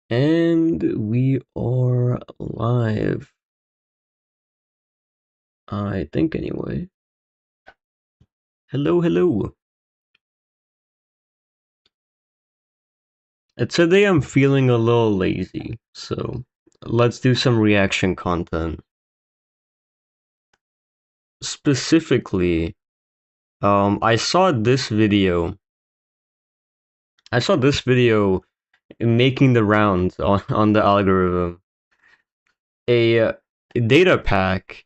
And we are live. I think anyway. Hello, hello. Today I'm feeling a little lazy, so let's do some reaction content. Specifically, I saw this video. I saw this video making the rounds on the algorithm. A data pack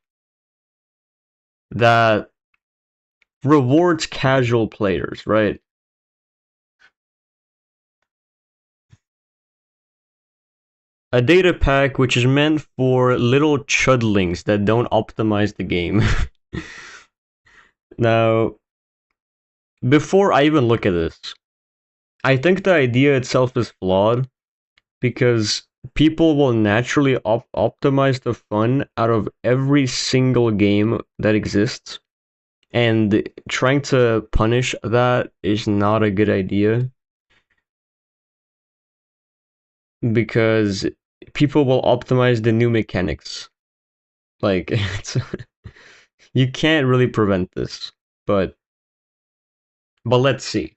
that rewards casual players, right? A data pack which is meant for little chudlings that don't optimize the game. Now, before I even look at this, I think the idea itself is flawed because people will naturally optimize the fun out of every single game that exists, and trying to punish that is not a good idea because people will optimize the new mechanics. Like, you can't really prevent this, but let's see.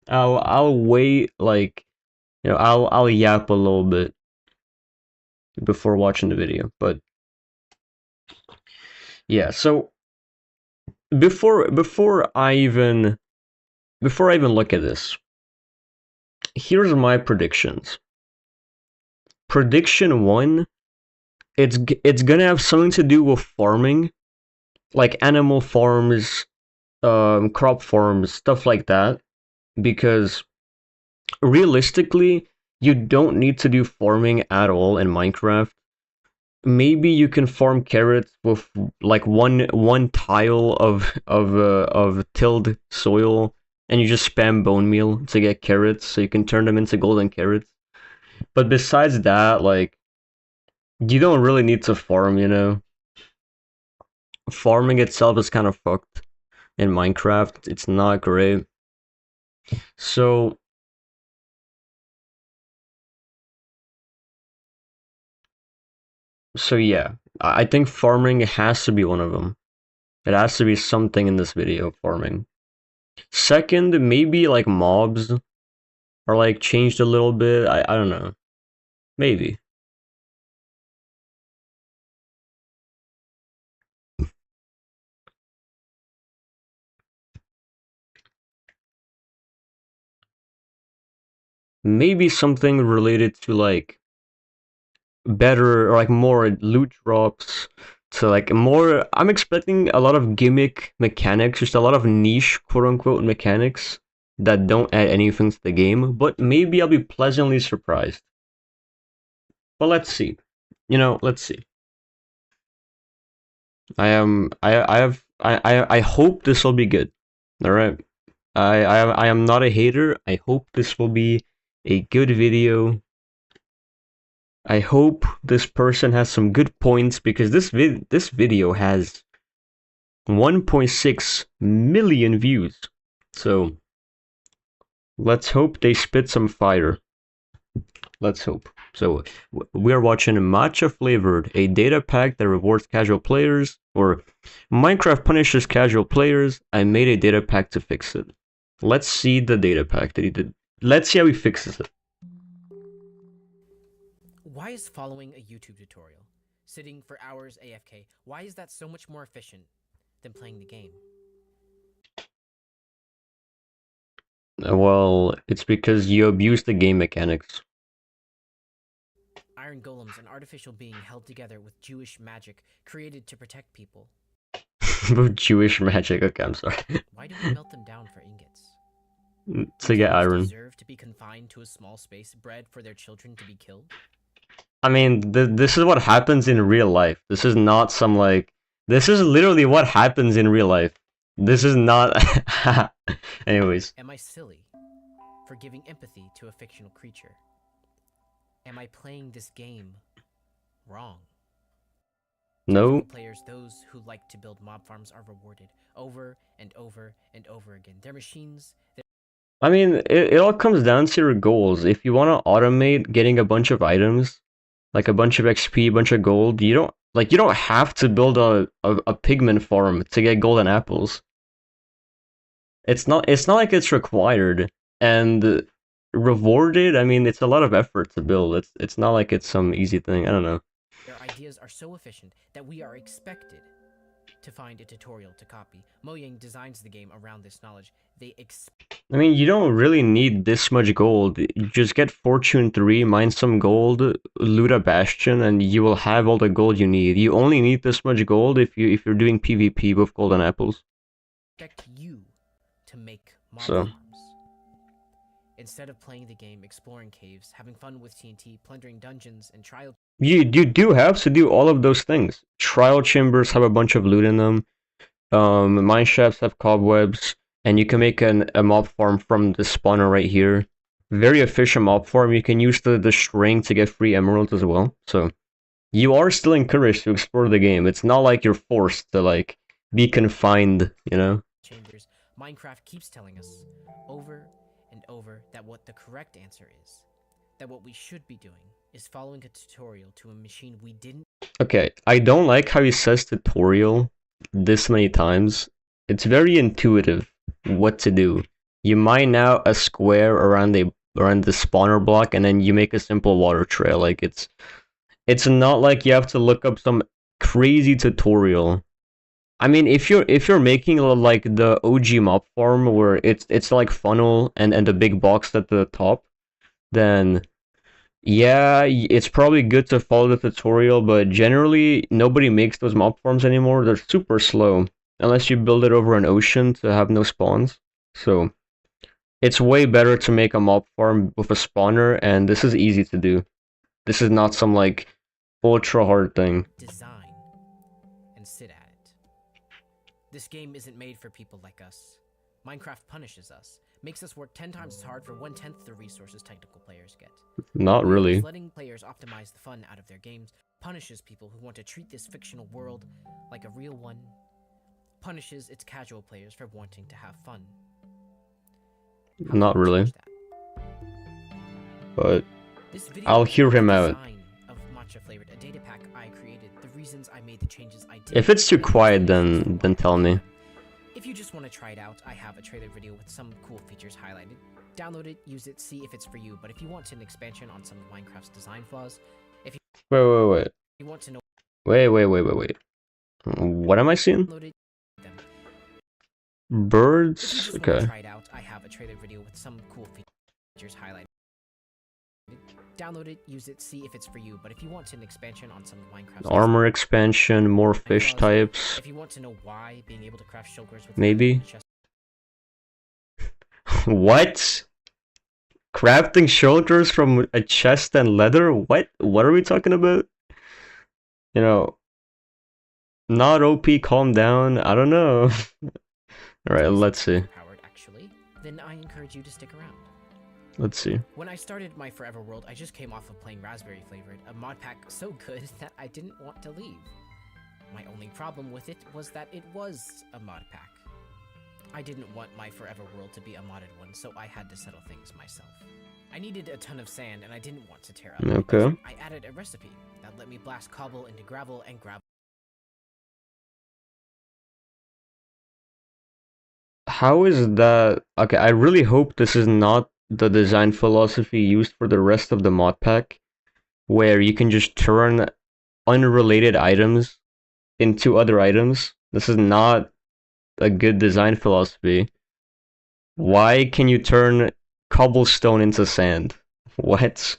I'll wait, like, I'll yap a little bit before watching the video. But yeah, so before I even look at this, here's my predictions. Prediction one, it's gonna have something to do with farming, like animal farms, crop farms, stuff like that, because realistically, you don't need to do farming at all in Minecraft. Maybe you can farm carrots with like one tile of tilled soil, and you just spam bone meal to get carrots, so you can turn them into golden carrots. But besides that, like, you don't really need to farm. Farming itself is kind of fucked in Minecraft. It's not great. So yeah, I think farming has to be one of them. It has to be something in this video, farming. Second, maybe like mobs are like changed a little bit. I don't know. Maybe. Maybe something related to like better or like more loot drops, to like more. I'm expecting a lot of gimmick mechanics, just a lot of niche quote unquote mechanics that don't add anything to the game, but maybe I'll be pleasantly surprised. But let's see. Let's see. I hope this will be good. All right. I am not a hater. I hope this will be a good video. I hope this person has some good points because this video has 1.6 million views. So let's hope they spit some fire. Let's hope. So we're watching Matcha Flavored, a data pack that rewards casual players, or Minecraft punishes casual players. I made a data pack to fix it. Let's see the data pack that he did. Let's see how he fixes it. Why is following a YouTube tutorial, sitting for hours AFK, why is that so much more efficient than playing the game? Well, it's because you abuse the game mechanics. Iron golems, an artificial being held together with Jewish magic created to protect people. Jewish magic. Okay, I'm sorry. Why do we melt them down for ingots? To get iron. Deserve to be confined to a small space, bred for their children to be killed? I mean, this is what happens in real life. This is not some like. This is literally what happens in real life. This is not. Anyways. Am I silly for giving empathy to a fictional creature? Am I playing this game wrong? No. Players, those who like to build mob farms, are rewarded over and over and over again. Their machines. I mean, it all comes down to your goals. If you want to automate getting a bunch of items, like a bunch of XP, a bunch of gold, you don't have to build a pigment farm to get golden apples. It's not like it's required and rewarded. I mean, it's a lot of effort to build. It's not like it's some easy thing. I don't know. Their ideas are so efficient that we are expected to find a tutorial to copy. Mojang designs the game around this knowledge. I mean, you don't really need this much gold. You just get Fortune 3, mine some gold, loot a bastion, and you will have all the gold you need. You only need this much gold if you're doing PvP with golden apples. Expect you to make mob So farms. Instead of playing the game, exploring caves, having fun with TNT, plundering dungeons, and trial. you do have to do all of those things. Trial chambers have a bunch of loot in them. Mine shafts have cobwebs, and you can make a mob farm from the spawner right here. Very efficient mob farm. You can use the string to get free emeralds as well. So you are still encouraged to explore the game. It's not like you're forced to like be confined, you know? Chambers. Minecraft keeps telling us over and over that what the correct answer is. That what we should be doing is following a tutorial to a machine we didn't. Okay, I don't like how he says tutorial this many times. It's very intuitive what to do. You mine out a square around the spawner block, and then you make a simple water trail. Like it's not like you have to look up some crazy tutorial. I mean, if you're making like the OG mob farm where it's like funnel and the big box at the top, then yeah, it's probably good to follow the tutorial, but generally nobody makes those mob farms anymore. They're super slow unless you build it over an ocean to have no spawns. So it's way better to make a mob farm with a spawner, and this is easy to do. This is not some like ultra hard thing. Design and sit at it. This game isn't made for people like us. Minecraft punishes us, makes us work 10 times as hard for 1/10 the resources technical players get. Not really. Letting players optimize the fun out of their games punishes people who want to treat this fictional world like a real one. Punishes its casual players for wanting to have fun. Not really. But I'll hear him out. Of matcha flavored, a data pack I created, the reasons I made the changes I did. If it's too quiet, then tell me. If you just want to try it out, I have a trailer video with some cool features highlighted. Download it, use it, see if it's for you. But if you want an expansion on some of Minecraft's design flaws, if you Wait. You want to know. Wait. What am I seeing? Birds? Okay. Try it out, I have a trailer video with some cool features highlighted. Download it, use it, see if it's for you. But if you want an expansion on some of Minecraft's Armor expansion, more fish types. If you want to know why being able to craft shulkers with maybe. What? Crafting shulkers from a chest and leather? What? What are we talking about? You know, not OP, calm down. I don't know. Alright, let's see. Actually, then I encourage you to stick around. Let's see. When I started my Forever World, I just came off of playing Raspberry Flavored, a mod pack so good that I didn't want to leave. My only problem with it was that it was a mod pack. I didn't want my Forever World to be a modded one, so I had to settle things myself. I needed a ton of sand, and I didn't want to tear up. Okay. I added a recipe that let me blast cobble into gravel and gravel. How is that? Okay, I really hope this is not the design philosophy used for the rest of the mod pack, where you can just turn unrelated items into other items. This is not a good design philosophy. Why can you turn cobblestone into sand? What?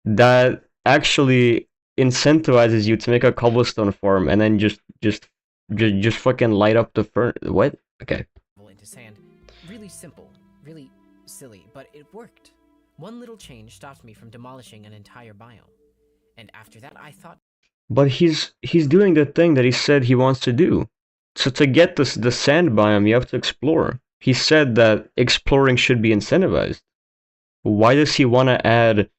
That actually incentivizes you to make a cobblestone farm and then just fucking light up the what? Okay. Into sand. Really simple, really silly, but it worked. One little change stopped me from demolishing an entire biome. And after that, I thought. But he's doing the thing that he said he wants to do. So to get the sand biome, you have to explore. He said that exploring should be incentivized. Why does he want to add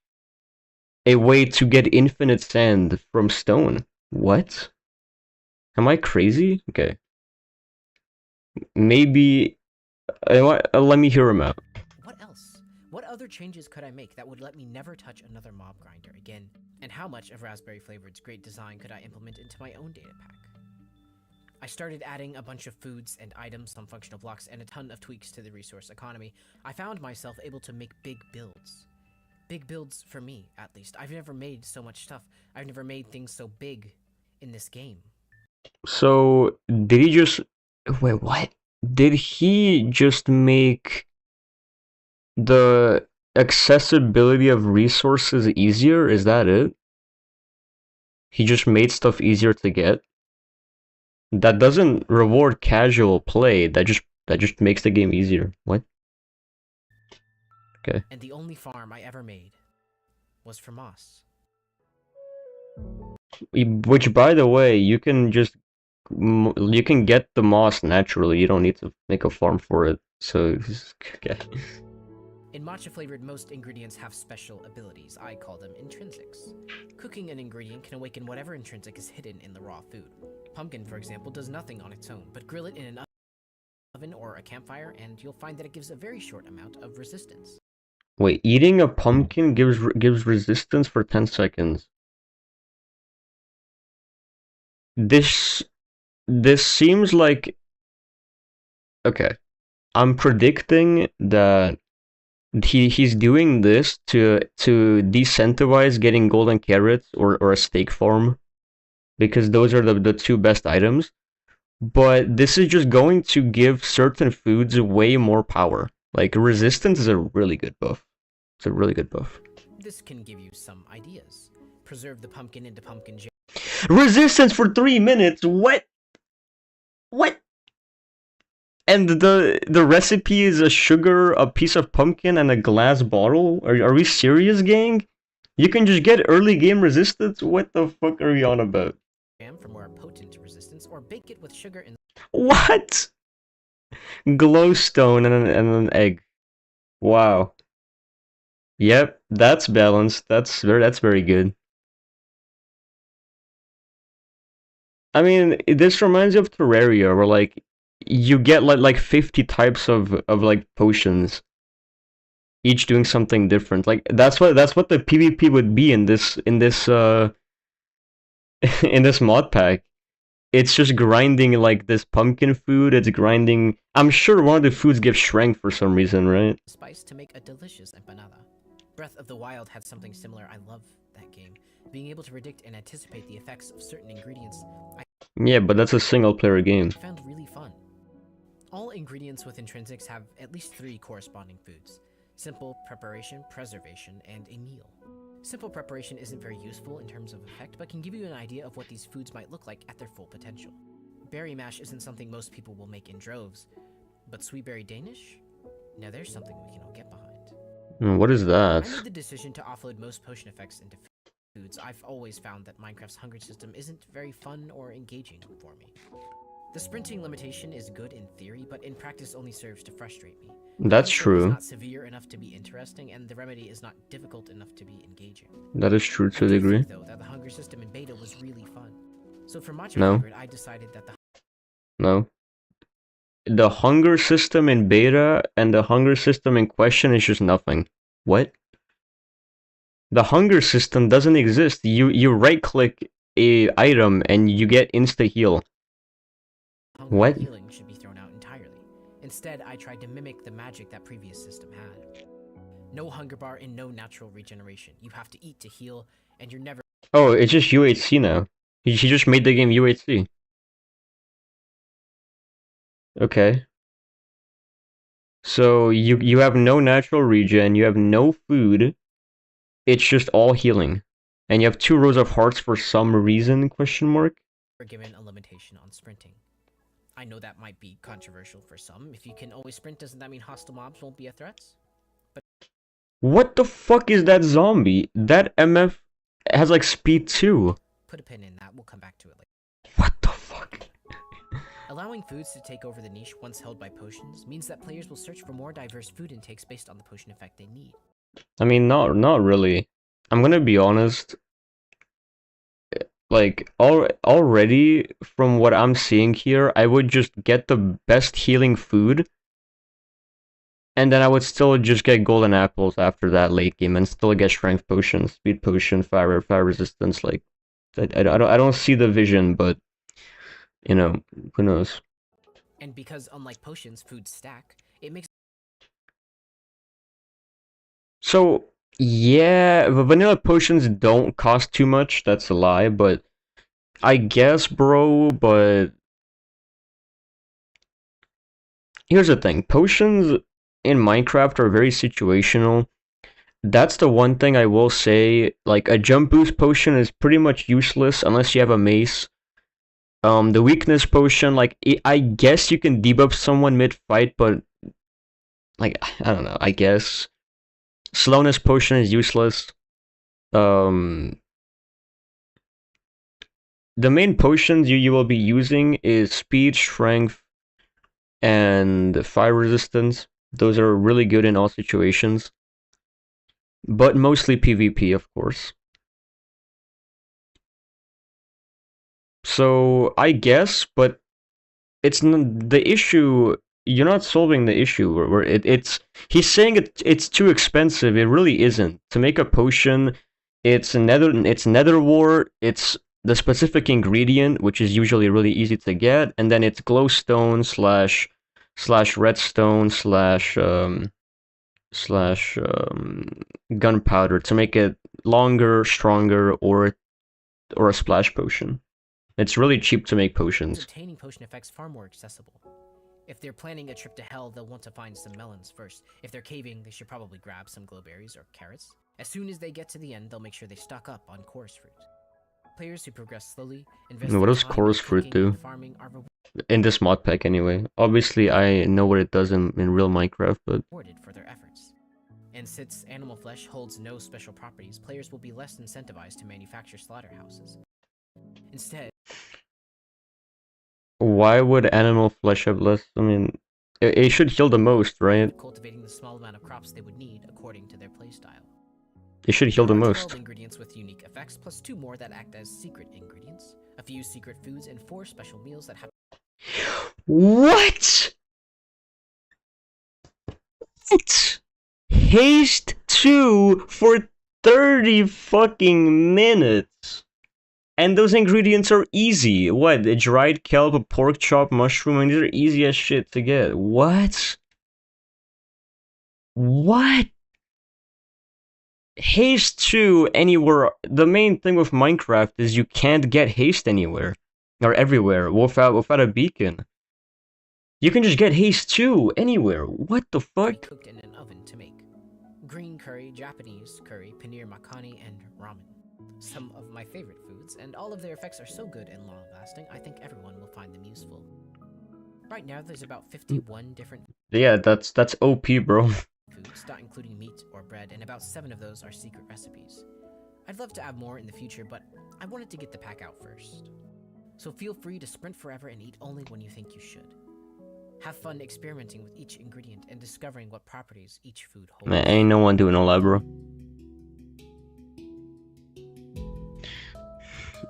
a way to get infinite sand from stone? What? Am I crazy? Okay. Maybe Let me hear him out. What else? What other changes could I make that would let me never touch another mob grinder again? And how much of Raspberry Flavored's great design could I implement into my own data pack? I started adding a bunch of foods and items, some functional blocks, and a ton of tweaks to the resource economy. I found myself able to make big builds. Big builds for me, at least. I've never made so much stuff. I've never made things so big in this game. So, did he just... Wait, what? Did he just make the accessibility of resources easier? Is that it? He just made stuff easier to get? That doesn't reward casual play. That just makes the game easier. What? Okay. And the only farm I ever made was for moss. Which, by the way, you can get the moss naturally. You don't need to make a farm for it. So, okay. In matcha flavored, most ingredients have special abilities. I call them intrinsics. Cooking an ingredient can awaken whatever intrinsic is hidden in the raw food. Pumpkin, for example, does nothing on its own, but grill it in an oven or a campfire, and you'll find that it gives a very short amount of resistance. Wait, eating a pumpkin gives resistance for 10 seconds. This seems like... Okay. I'm predicting that he's doing this to decentivize getting golden carrots or a steak farm, because those are the two best items. But this is just going to give certain foods way more power. Like, resistance is a really good buff. It's a really good buff. This can give you some ideas. Preserve the pumpkin into pumpkin jam. Resistance for 3 minutes? What? What? And the recipe is a sugar, a piece of pumpkin, and a glass bottle? Are we serious, gang? You can just get early game resistance? What the fuck are we on about? For more potent resistance, or bake it with sugar and... What? Glowstone and an egg. Wow. Yep, that's balanced. That's very good. I mean, this reminds me of Terraria, where like you get like 50 types of like potions, each doing something different. Like that's what the PvP would be in this in this mod pack. It's just grinding like this pumpkin food. It's grinding. I'm sure one of the foods gives strength for some reason, right? Spice to make a delicious empanada. Breath of the Wild had something similar. I love that game. Being able to predict and anticipate the effects of certain ingredients, Yeah, but that's a single player game. I found really fun. All ingredients with intrinsics have at least 3 corresponding foods: simple, preparation, preservation, and a meal. Simple preparation isn't very useful in terms of effect, but can give you an idea of what these foods might look like at their full potential. Berry mash isn't something most people will make in droves, but sweet berry Danish? Now there's something we can all get behind. What is that? I made the decision to offload most potion effects into foods. I've always found that Minecraft's hunger system isn't very fun or engaging for me. The sprinting limitation is good in theory, but in practice only serves to frustrate me. That's It's true. not severe enough to be interesting, and the remedy is not difficult enough to be engaging. That is true to a I do degree. think, though, that the hunger system in beta was really fun. So for matcha No. flavored, I decided that No. The hunger system in beta and the hunger system in question is just nothing. What? The hunger system doesn't exist. You right click a item and you get insta heal. hunger What? healing should be thrown out entirely. Instead, I tried to mimic the magic that previous system had. No hunger bar and no natural regeneration. You have to eat to heal, and you're never... Oh, it's just UHC now. He just made the game UHC. Okay. So you have no natural regen, you have no food. It's just all healing. And you have 2 rows of hearts for some reason, question mark? given a limitation on sprinting. I know that might be controversial for some. If you can always sprint, doesn't that mean hostile mobs won't be a threat? But what the fuck is that zombie? That MF has like speed 2. Put a pin in that, we'll come back to it later. What the fuck? Allowing foods to take over the niche once held by potions means that players will search for more diverse food intakes based on the potion effect they need. I mean, not really. I'm gonna be honest. Like, already, from what I'm seeing here, I would just get the best healing food And then I would still just get golden apples after that late game and still get strength potion, speed potion, fire resistance. Like, I don't see the vision, but who knows? And because unlike potions, foods stack, it makes So yeah, the vanilla potions don't cost too much. That's a lie, but I guess, bro. But here's the thing: potions in Minecraft are very situational. That's the one thing I will say. Like a jump boost potion is pretty much useless unless you have a mace. The weakness potion, like I guess you can debuff someone mid-fight, but like I don't know. I guess slowness potion is useless. Um, the main potions you will be using is speed, strength, and fire resistance. Those are really good in all situations, but mostly PvP, of course. So I guess, but the issue. You're not solving the issue. Where it's he's saying it's too expensive. It really isn't. To make a potion, it's nether wart. It's the specific ingredient, which is usually really easy to get, and then it's glowstone slash redstone slash gunpowder to make it longer, stronger, or a splash potion. It's really cheap to make potions. obtaining potion effects far more accessible. If they're planning a trip to hell, they'll want to find some melons first. If they're caving, they should probably grab some glowberries or carrots. As soon as they get to the end, they'll make sure they stock up on chorus fruit. Players who progress slowly, invest What their does time chorus in fruit cooking do? and farming are In this mod pack anyway. Obviously, I know what it does in real Minecraft, but rewarded for their efforts. And since animal flesh holds no special properties, players will be less incentivized to manufacture slaughterhouses. Instead, why would animal flesh have less? I mean, it should heal the most, right? cultivating the small amount of crops they would need according to their playstyle. It should heal the There are 12 most. ingredients with unique effects, plus 2 more that act as secret ingredients, a few secret foods, and 4 special meals that have What? What? Haste 2 for 30 fucking minutes. And those ingredients are easy. What? A dried kelp, a pork chop, mushroom, and these are easy as shit to get. What? What? Haste 2 anywhere. The main thing with Minecraft is you can't get haste anywhere. Or everywhere without a beacon. You can just get haste 2 anywhere. What the be fuck? cooked in an oven to make. Green curry, Japanese curry, paneer makhani, and ramen. Some of my favorite foods, and all of their effects are so good and long-lasting, I think everyone will find them useful. Right now, there's about 51 different Yeah, that's OP, bro. foods, not including meat or bread, and about 7 of those are secret recipes. I'd love to add more in the future, but I wanted to get the pack out first. So feel free to sprint forever and eat only when you think you should. Have fun experimenting with each ingredient and discovering what properties each food holds. Man, ain't no one doing all that, bro.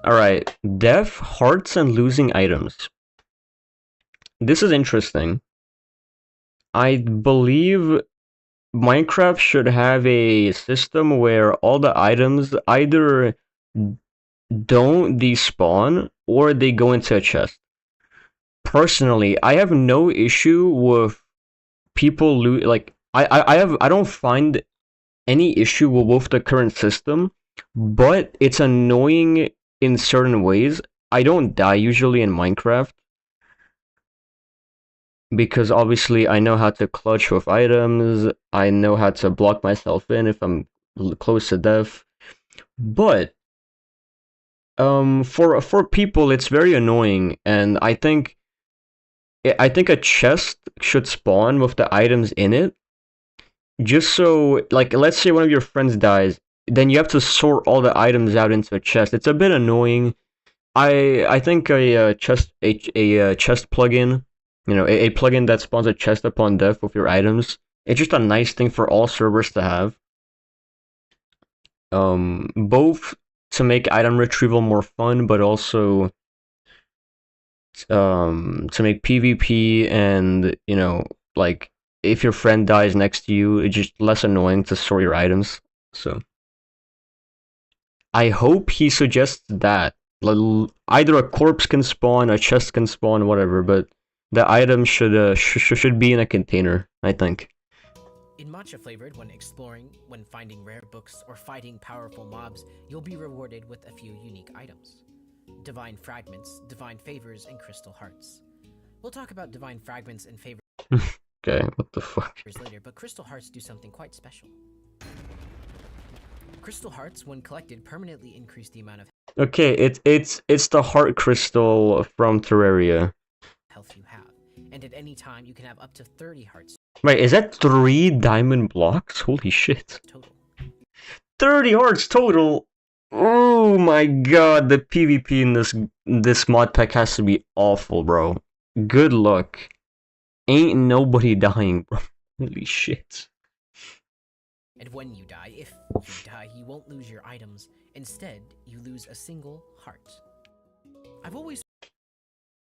Alright, death, hearts, and losing items. This is interesting. I believe Minecraft should have a system where all the items either don't despawn or they go into a chest. Personally, I have no issue with people like I don't find any issue with the current system, but it's annoying in certain ways. I don't die usually in Minecraft because obviously I know how to clutch with items. I know how to block myself in if I'm close to death. But for people it's very annoying, and I think a chest should spawn with the items in it. Just so, like, let's say one of your friends dies, then you have to sort all the items out into a chest. It's a bit annoying. I think a chest plugin, a plugin that spawns a chest upon death with your items. It's just a nice thing for all servers to have. Both to make item retrieval more fun, but also to make PvP and like if your friend dies next to you, it's just less annoying to store your items. So I hope he suggests that. Either a corpse can spawn, a chest can spawn, whatever, but the item should be in a container, I think. In matcha flavored, when exploring, when finding rare books, or fighting powerful mobs, you'll be rewarded with a few unique items. Divine Fragments, Divine Favors, and Crystal Hearts. We'll talk about Divine Fragments and Favors Okay, what the fuck? later, but Crystal Hearts do something quite special. Crystal Hearts, when collected, permanently increase the amount of Okay, it's the heart crystal from Terraria. health you have, and at any time you can have up to 30 hearts Wait, is that 3 diamond blocks? Holy shit. total. 30 hearts total! Oh my god, the PvP in this mod pack has to be awful, bro. Good luck. Ain't nobody dying, bro. Holy shit. And when you die, if you die, you won't lose your items. Instead, you lose a single heart. I've always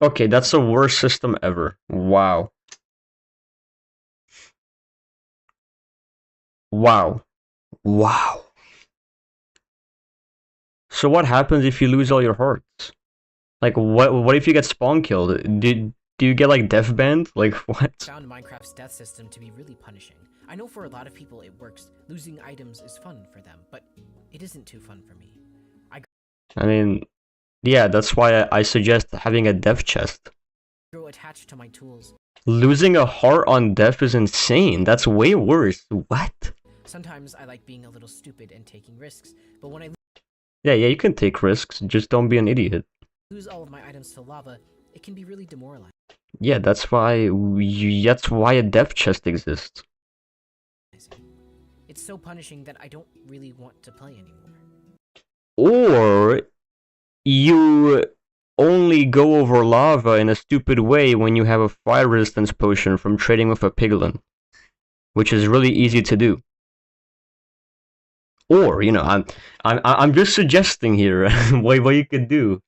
Okay, that's the worst system ever. Wow. Wow. Wow. So what happens if you lose all your hearts? Like, what if you get spawn killed? Do you get, like, death banned? Like, what? found Minecraft's death system to be really punishing. I know for a lot of people it works. Losing items is fun for them, but it isn't too fun for me. I mean, yeah, that's why I suggest having a death chest. Grow attached to my tools. Losing a heart on death is insane. That's way worse. What? Sometimes I like being a little stupid and taking risks, but when I Yeah, you can take risks. Just don't be an idiot. lose all of my items to lava, it can be really demoralizing. Yeah, that's why a death chest exists. It's so punishing that I don't really want to play anymore. Or you only go over lava in a stupid way when you have a fire resistance potion from trading with a piglin, which is really easy to do. Or, you know, I'm just suggesting here what you could do.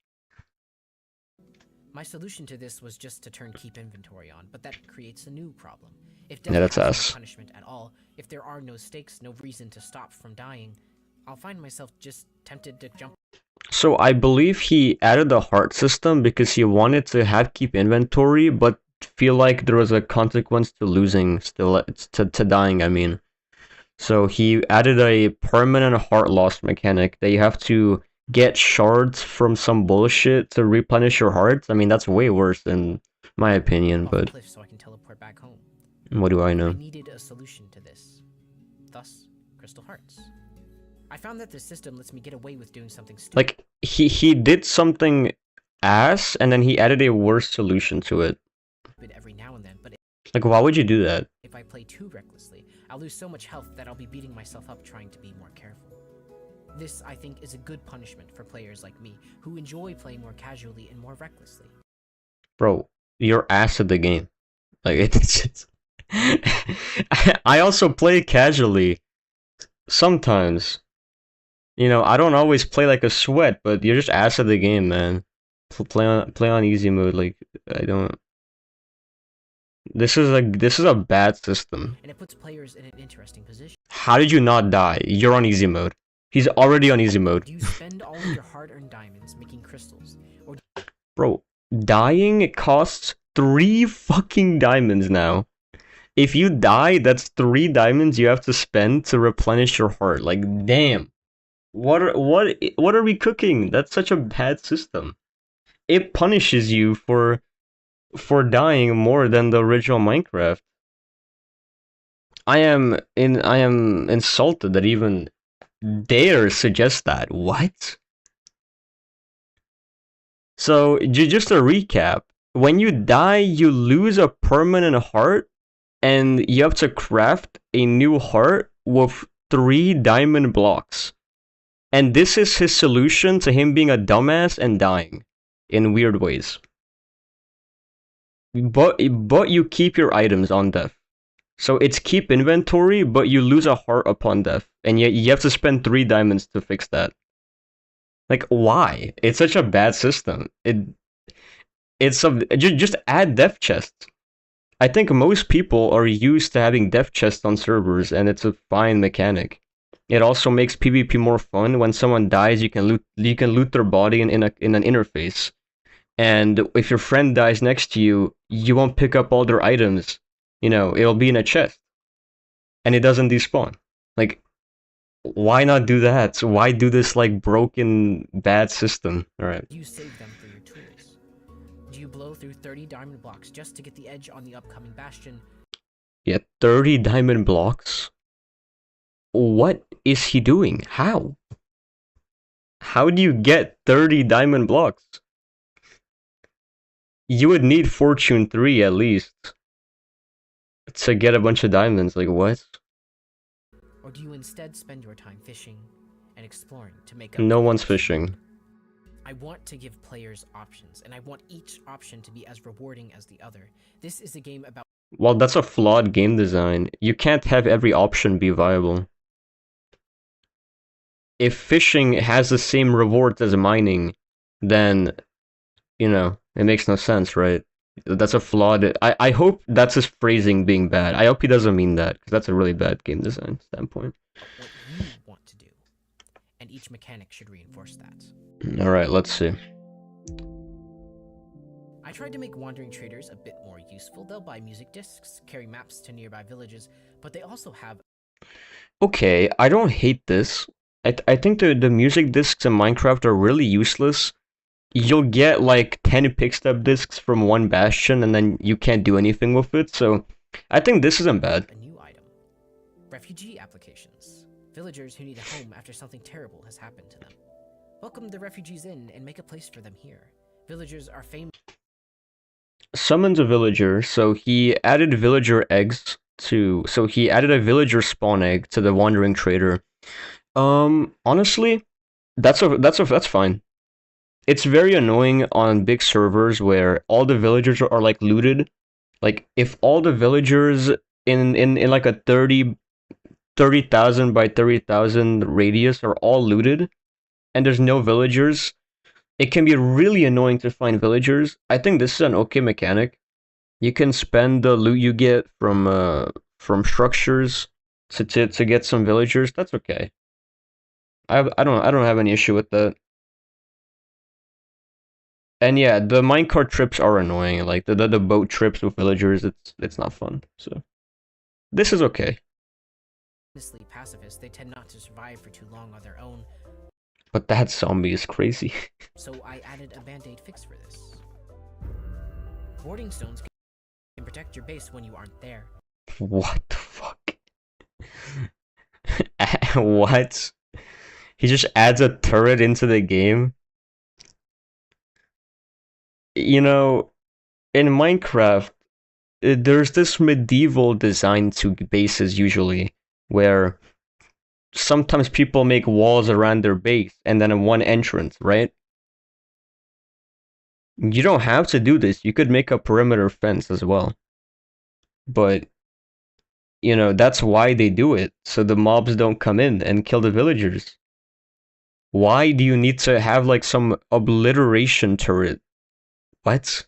My solution to this was just to turn keep inventory on, but that creates a new problem. If Yeah, death that's has us. no punishment at all, if there are no stakes, no reason to stop from dying, I'll find myself just tempted to jump. So I believe he added the heart system because he wanted to have keep inventory, but feel like there was a consequence to losing still, to dying, I mean. So he added a permanent heart loss mechanic that you have to get shards from some bullshit to replenish your hearts. I mean, that's way worse in my opinion, off the but cliff so I can teleport back home. what do I I know? needed a solution to this. Thus, Crystal Hearts. I found that this system lets me get away with doing something stupid. Like, he did something ass, and then he added a worse solution to it. Every now and then, but Like, why would you do that? if I play too recklessly, I'll lose so much health that I'll be beating myself up trying to be more careful. This, I think, is a good punishment for players like me, who enjoy playing more casually and more recklessly. Bro, you're ass at the game. Like, it's I also play casually. Sometimes. You know, I don't always play like a sweat, but you're just ass at the game, man. Play on easy mode, like, I don't... This is a bad system. And it puts players in an interesting position. How did you not die? You're on easy mode. He's already on easy mode. Do you spend all of your hard-earned diamonds making crystals, or Bro, dying costs 3 fucking diamonds now. If you die, that's 3 diamonds you have to spend to replenish your heart. Like, damn. What are we cooking? That's such a bad system. It punishes you for dying more than the original Minecraft. I am insulted that even dare suggest that. What? So, just a recap. When you die, you lose a permanent heart, and you have to craft a new heart with 3 diamond blocks. And this is his solution to him being a dumbass and dying in weird ways. But you keep your items on death. So it's keep inventory, but you lose a heart upon death. And yet you have to spend 3 diamonds to fix that. Like, why? It's such a bad system. Just add death chests. I think most people are used to having death chests on servers, and it's a fine mechanic. It also makes PvP more fun. When someone dies, you can loot their body in an interface. And if your friend dies next to you, you won't pick up all their items. You know, it'll be in a chest, and it doesn't despawn. Like, why not do that? So why do this like broken bad system? All right. You save them for your tools. Do you blow through 30 diamond blocks just to get the edge on the upcoming bastion? Yeah, 30 diamond blocks. What is he doing? How? How do you get 30 diamond blocks? You would need Fortune 3 at least to get a bunch of diamonds. Like, what? Or do you instead spend your time fishing and exploring to make up No for one's lost? fishing. I want to give players options, and I want each option to be as rewarding as the other. This is a game about... Well, that's a flawed game design. You can't have every option be viable. If fishing has the same rewards as mining, then, you know, it makes no sense, right? That's a flawed... I hope that's his phrasing being bad. I hope he doesn't mean that, because that's a really bad game design standpoint. what you want to do, and each mechanic should reinforce that. Alright, let's see. I tried to make wandering traders a bit more useful. They'll buy music discs, carry maps to nearby villages, but they also have... Okay, I don't hate this. I think the music discs in Minecraft are really useless. You'll get like 10 pickstep discs from one bastion and then you can't do anything with it, so I think this isn't bad. a new item. Refugee applications. Villagers who need a home after something terrible has happened to them. Welcome the refugees in and make a place for them here. Villagers are famous... Summons a villager, so he added villager eggs to... So he added a villager spawn egg to the wandering trader. Honestly, that's fine. It's very annoying on big servers where all the villagers are like looted. Like if all the villagers in like a 30,000 by 30,000 radius are all looted and there's no villagers, it can be really annoying to find villagers. I think this is an okay mechanic. You can spend the loot you get from structures to get some villagers. That's okay. I don't have any issue with that. And yeah, the minecart trips are annoying. Like the boat trips with villagers, it's not fun. So this is okay. Honestly pacifist, they tend not to survive for too long on their own, But that zombie is crazy. so I added a band-aid fix for this. Boarding stones can protect your base when you aren't there. What the fuck? What? He just adds a turret into the game? You know, in Minecraft, there's this medieval design to bases usually, where sometimes people make walls around their base and then one entrance, right? You don't have to do this. You could make a perimeter fence as well. But, you know, that's why they do it, so the mobs don't come in and kill the villagers. Why do you need to have like some obliteration turret? What?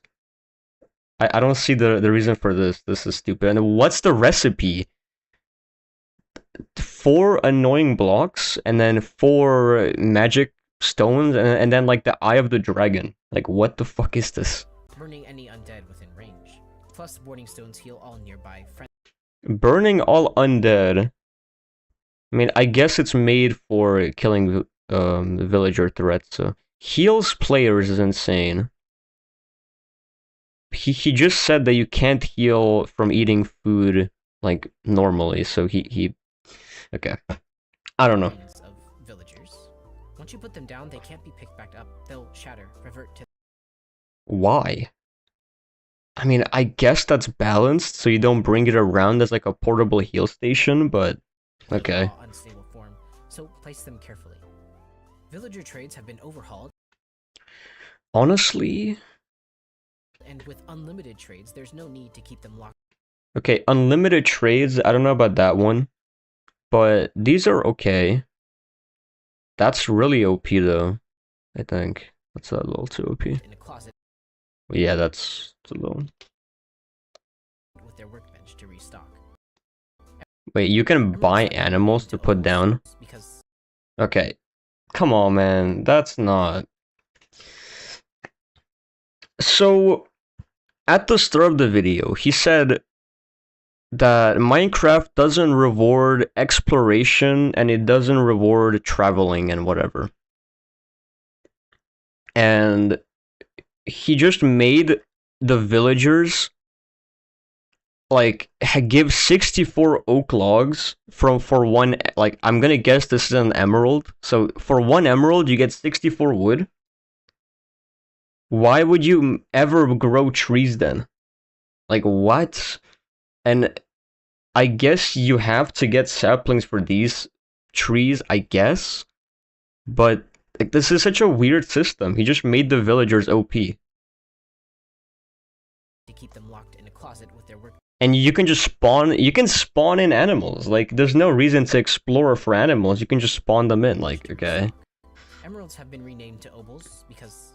I don't see the reason for this. This is stupid. And what's the recipe? 4 annoying blocks and then 4 magic stones and then like the eye of the dragon. Like what the fuck is this? Burning any undead within range. Plus, boarding stones heal all nearby friends. Burning all undead. I mean, I guess it's made for killing villager threats. So heals players is insane. He just said that you can't heal from eating food like normally. So he okay. I don't know. Of villagers. Once you put them down, they can't be picked back up. They'll shatter, revert to... Why? I mean, I guess that's balanced, so you don't bring it around as like a portable heal station, but okay. Unstable form, so place them carefully. Villager trades have been overhauled. Honestly, and with unlimited trades, there's no need to keep them locked. Okay, unlimited trades, I don't know about that one, but these are okay. That's really OP though, I think. That's a little too OP. In a closet. Yeah, that's a little. to restock. Wait, you can Emeralds buy have been animals renamed to put opals down? because Okay. Come on, man. That's not... So, at the start of the video, he said that Minecraft doesn't reward exploration and it doesn't reward traveling and whatever. And he just made the villagers like give 64 oak logs for one, like, I'm gonna guess this is an emerald. So for one emerald you get 64 wood. Why would you ever grow trees then? Like, what? And I guess you have to get saplings for these trees, I guess. But like, this is such a weird system. He just made the villagers OP. to keep them locked in a closet with their work. And you can just spawn in animals. Like, there's no reason to explore for animals. You can just spawn them in, like, okay. Emeralds have been renamed to opals because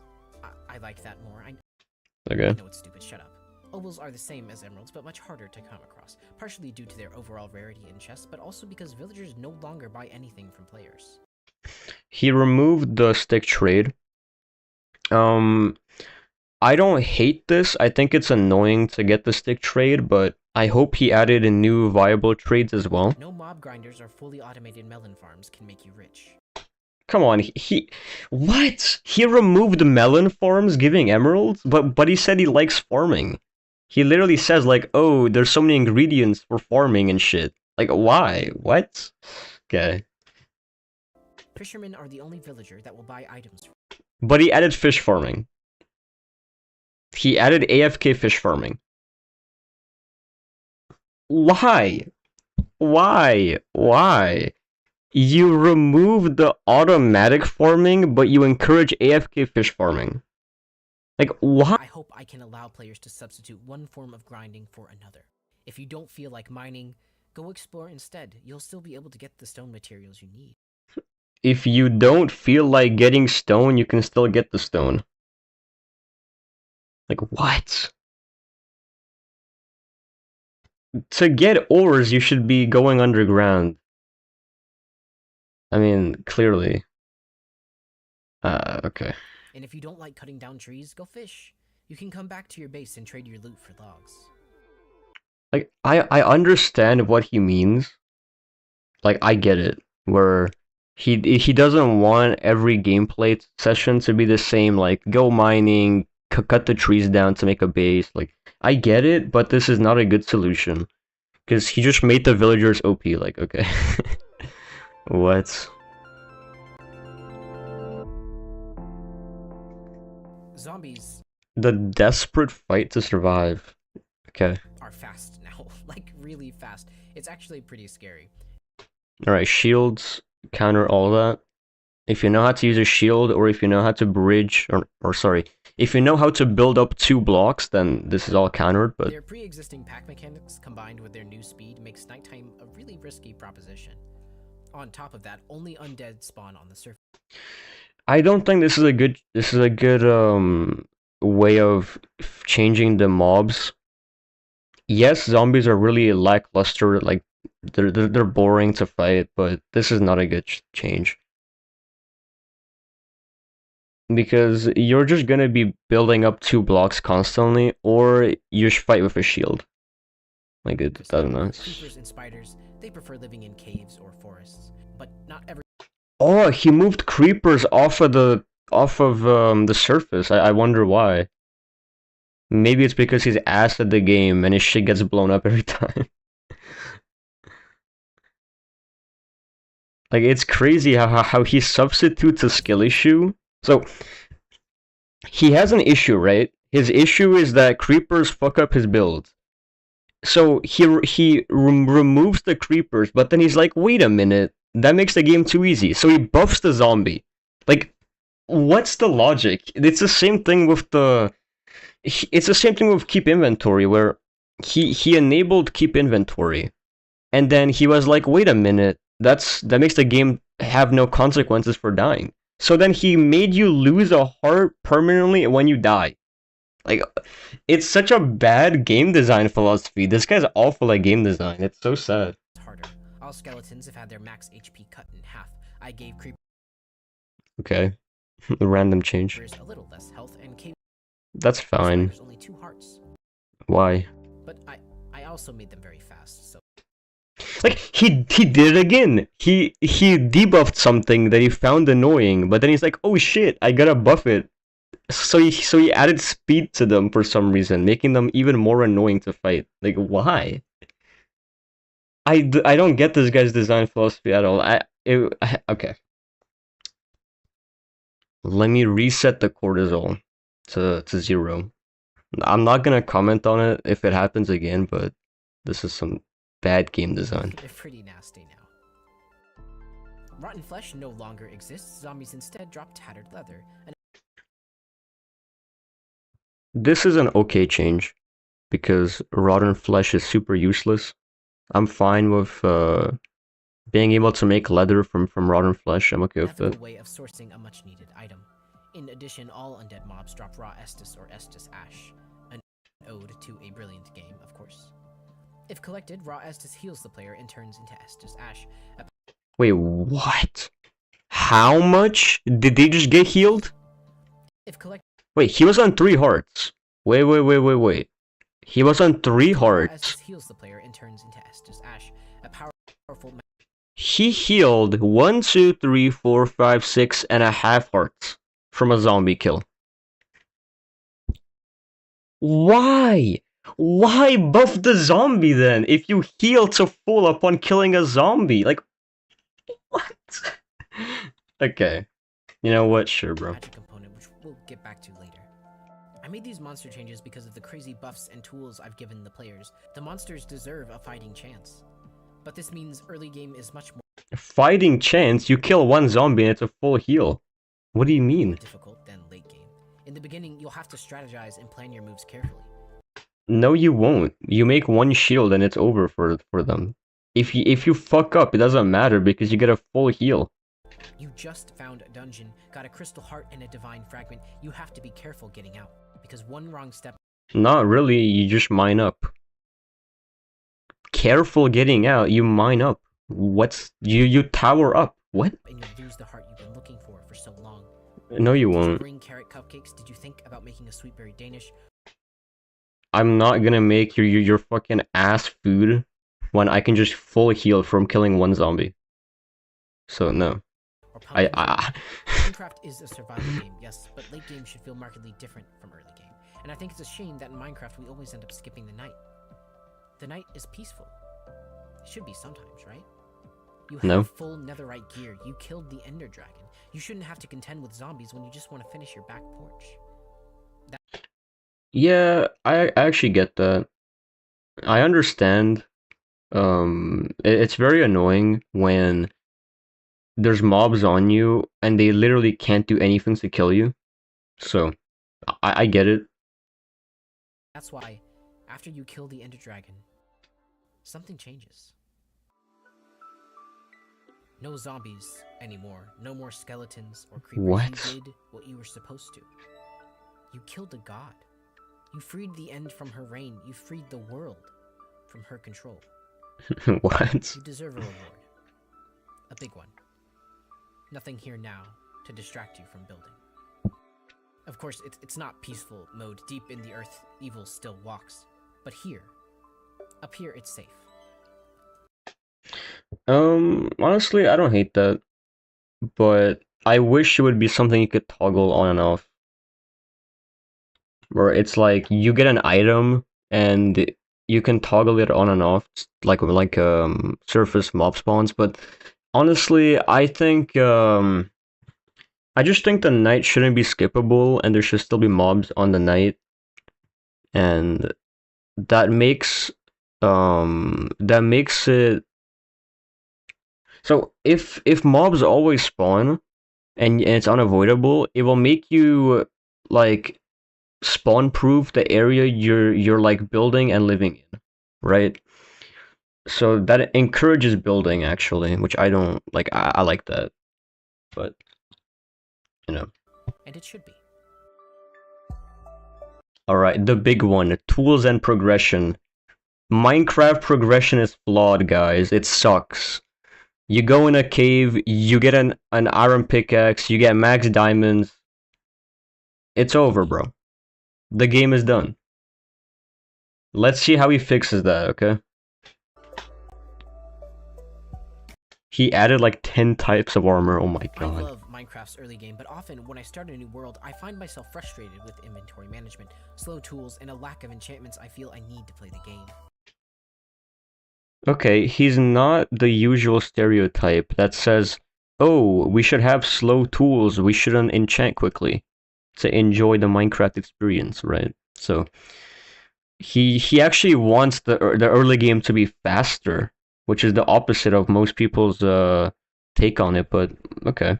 I like that more. Okay. I know it's stupid, shut up. Opals are the same as emeralds, but much harder to come across, partially due to their overall rarity in chests, but also because villagers no longer buy anything from players. He removed the stick trade. I don't hate this. I think it's annoying to get the stick trade, but I hope he added in new viable trades as well. No mob grinders or fully automated melon farms can make you rich. Come on, what? He removed melon farms giving emeralds? But he said he likes farming. He literally says, like, oh, there's so many ingredients for farming and shit. Like, why? What? Okay. Fishermen are the only villager that will buy items. But he added fish farming. He added AFK fish farming. Why? Why? You remove the automatic farming, but you encourage AFK fish farming. Like, why? I hope I can allow players to substitute one form of grinding for another. If you don't feel like mining, go explore instead. You'll still be able to get the stone materials you need. If you don't feel like getting stone, you can still get the stone. Like, what? To get ores, you should be going underground. I mean, clearly. Okay. And if you don't like cutting down trees, go fish. You can come back to your base and trade your loot for logs. Like, I understand what he means. Like, I get it. Where he doesn't want every gameplay session to be the same, like, go mining, cut the trees down to make a base. Like, I get it, but this is not a good solution. Because he just made the villagers OP, like, okay. What? Zombies The desperate fight to survive. Okay. are fast now. Like, really fast. It's actually pretty scary. Alright, shields counter all that. If you know how to use a shield, or if you know how to bridge, or sorry, if you know how to build up 2 blocks, then this is all countered, but... Their pre-existing pack mechanics combined with their new speed makes nighttime a really risky proposition. On top of that, only undead spawn on the surface. I don't think this is a good way of changing the mobs. Yes, zombies are really lackluster, like they're boring to fight, but this is not a good change. Because you're just gonna be building up 2 blocks constantly, or you should fight with a shield. Like, it doesn't know. Creepers and spiders, they prefer living in caves or forests, but not every. Oh, he moved creepers off of the surface. I wonder why. Maybe it's because he's ass at the game and his shit gets blown up every time. Like, it's crazy how he substitutes a skill issue. So, he has an issue, right? His issue is that creepers fuck up his build. So, he removes the creepers, but then he's like, wait a minute, that makes the game too easy. So he buffs the zombie. Like, what's the logic? It's the same thing with keep inventory, where he enabled keep inventory. And then he was like, wait a minute, that makes the game have no consequences for dying. So then he made you lose a heart permanently when you die. Like, it's such a bad game design philosophy. This guy's awful at game design. It's so sad. Harder. All skeletons have had their max HP cut in half. I gave creepers Okay. Random change. a little less health and cave That's fine. spiders only 2 hearts. Why? But I also made them very fast, so Like, he did it again. He debuffed something that he found annoying, but then he's like, oh shit, I gotta buff it. So he added speed to them for some reason, making them even more annoying to fight. Like, why? I don't get this guy's design philosophy at all. Okay. Let me reset the cortisol to 0. I'm not gonna comment on it if it happens again, but this is some bad game design. they're pretty nasty now. Rotten flesh no longer exists. Zombies instead drop tattered leather. And This is an okay change, because rotten flesh is super useless. I'm fine with being able to make leather from rotten flesh. I'm okay with ethical that. way of sourcing a much-needed item. In addition, all undead mobs drop raw Estus or Estus Ash, an ode to a brilliant game, of course. If collected, raw Estus heals the player and turns into Estus Ash. Wait, what? How much did they just get healed? If collected, Wait, he was on 3 hearts. Wait. He was on 3 raw hearts. Estus heals the player and turns into Estus Ash, a powerful. He healed 1, 2, 3, 4, 5, 6.5 hearts from a zombie kill. Why? Why buff the zombie then if you heal to full upon killing a zombie? Like, what? Okay. You know what? Sure, bro. Magic component, which we'll get back to later. I made these monster changes because of the crazy buffs and tools I've given the players. The monsters deserve a fighting chance. But this means early game is much more Fighting chance? You kill 1 zombie and it's a full heal. What do you mean? difficult than late game. In the beginning, you'll have to strategize and plan your moves carefully. No, you won't. You make 1 shield and it's over for them. If you fuck up, it doesn't matter because you get a full heal. You just found a dungeon, got a crystal heart and a divine fragment. You have to be careful getting out, because one wrong step. Not really, you just mine up. Careful getting out, you mine up. You tower up. What? And you'll lose the heart you've been looking for so long. No, you Did you won't. bring carrot cupcakes? Did you think about making a sweet berry Danish? I'm not gonna make your fucking ass food when I can just full heal from killing 1 zombie. So no. Or I Minecraft is a survival game, yes, but late game should feel markedly different from early game. And I think it's a shame that in Minecraft we always end up skipping the night. The night is peaceful. It should be sometimes, right? You have No. full netherite gear. You killed the ender dragon. You shouldn't have to contend with zombies when you just want to finish your back porch. Yeah, I actually get that. I understand. It's very annoying when there's mobs on you and they literally can't do anything to kill you. So, I get it. That's why, after you kill the ender dragon, something changes. No zombies anymore. No more skeletons or creepers. What? You did what you were supposed to. You killed a god. You freed the end from her reign. You freed the world from her control. What? You deserve a reward. A big one. Nothing here now to distract you from building. Of course, it's not peaceful mode. Deep in the earth, evil still walks. But here, up here, it's safe. Honestly, I don't hate that. But I wish it would be something you could toggle on and off. Where it's like you get an item and you can toggle it on and off, like surface mob spawns. But honestly, I think I just think the night shouldn't be skippable, and there should still be mobs on the night, and that makes it so if mobs always spawn and it's unavoidable, it will make you like spawn proof the area you're like building and living in, right? So that encourages building actually, which I don't like. I like that, but you know. And it should be. Alright, the big one, tools and progression. Minecraft progression is flawed, guys. It sucks. You go in a cave, you get an iron pickaxe, you get max diamonds. It's over, bro. The game is done. Let's see how he fixes that, okay? He added like 10 types of armor, oh my god. I love Minecraft's early game, but often when I start a new world, I find myself frustrated with inventory management, slow tools, and a lack of enchantments I feel I need to play the game. Okay, he's not the usual stereotype that says, oh, we should have slow tools, we shouldn't enchant quickly to enjoy the Minecraft experience, right? So he actually wants the early game to be faster, which is the opposite of most people's take on it, but okay.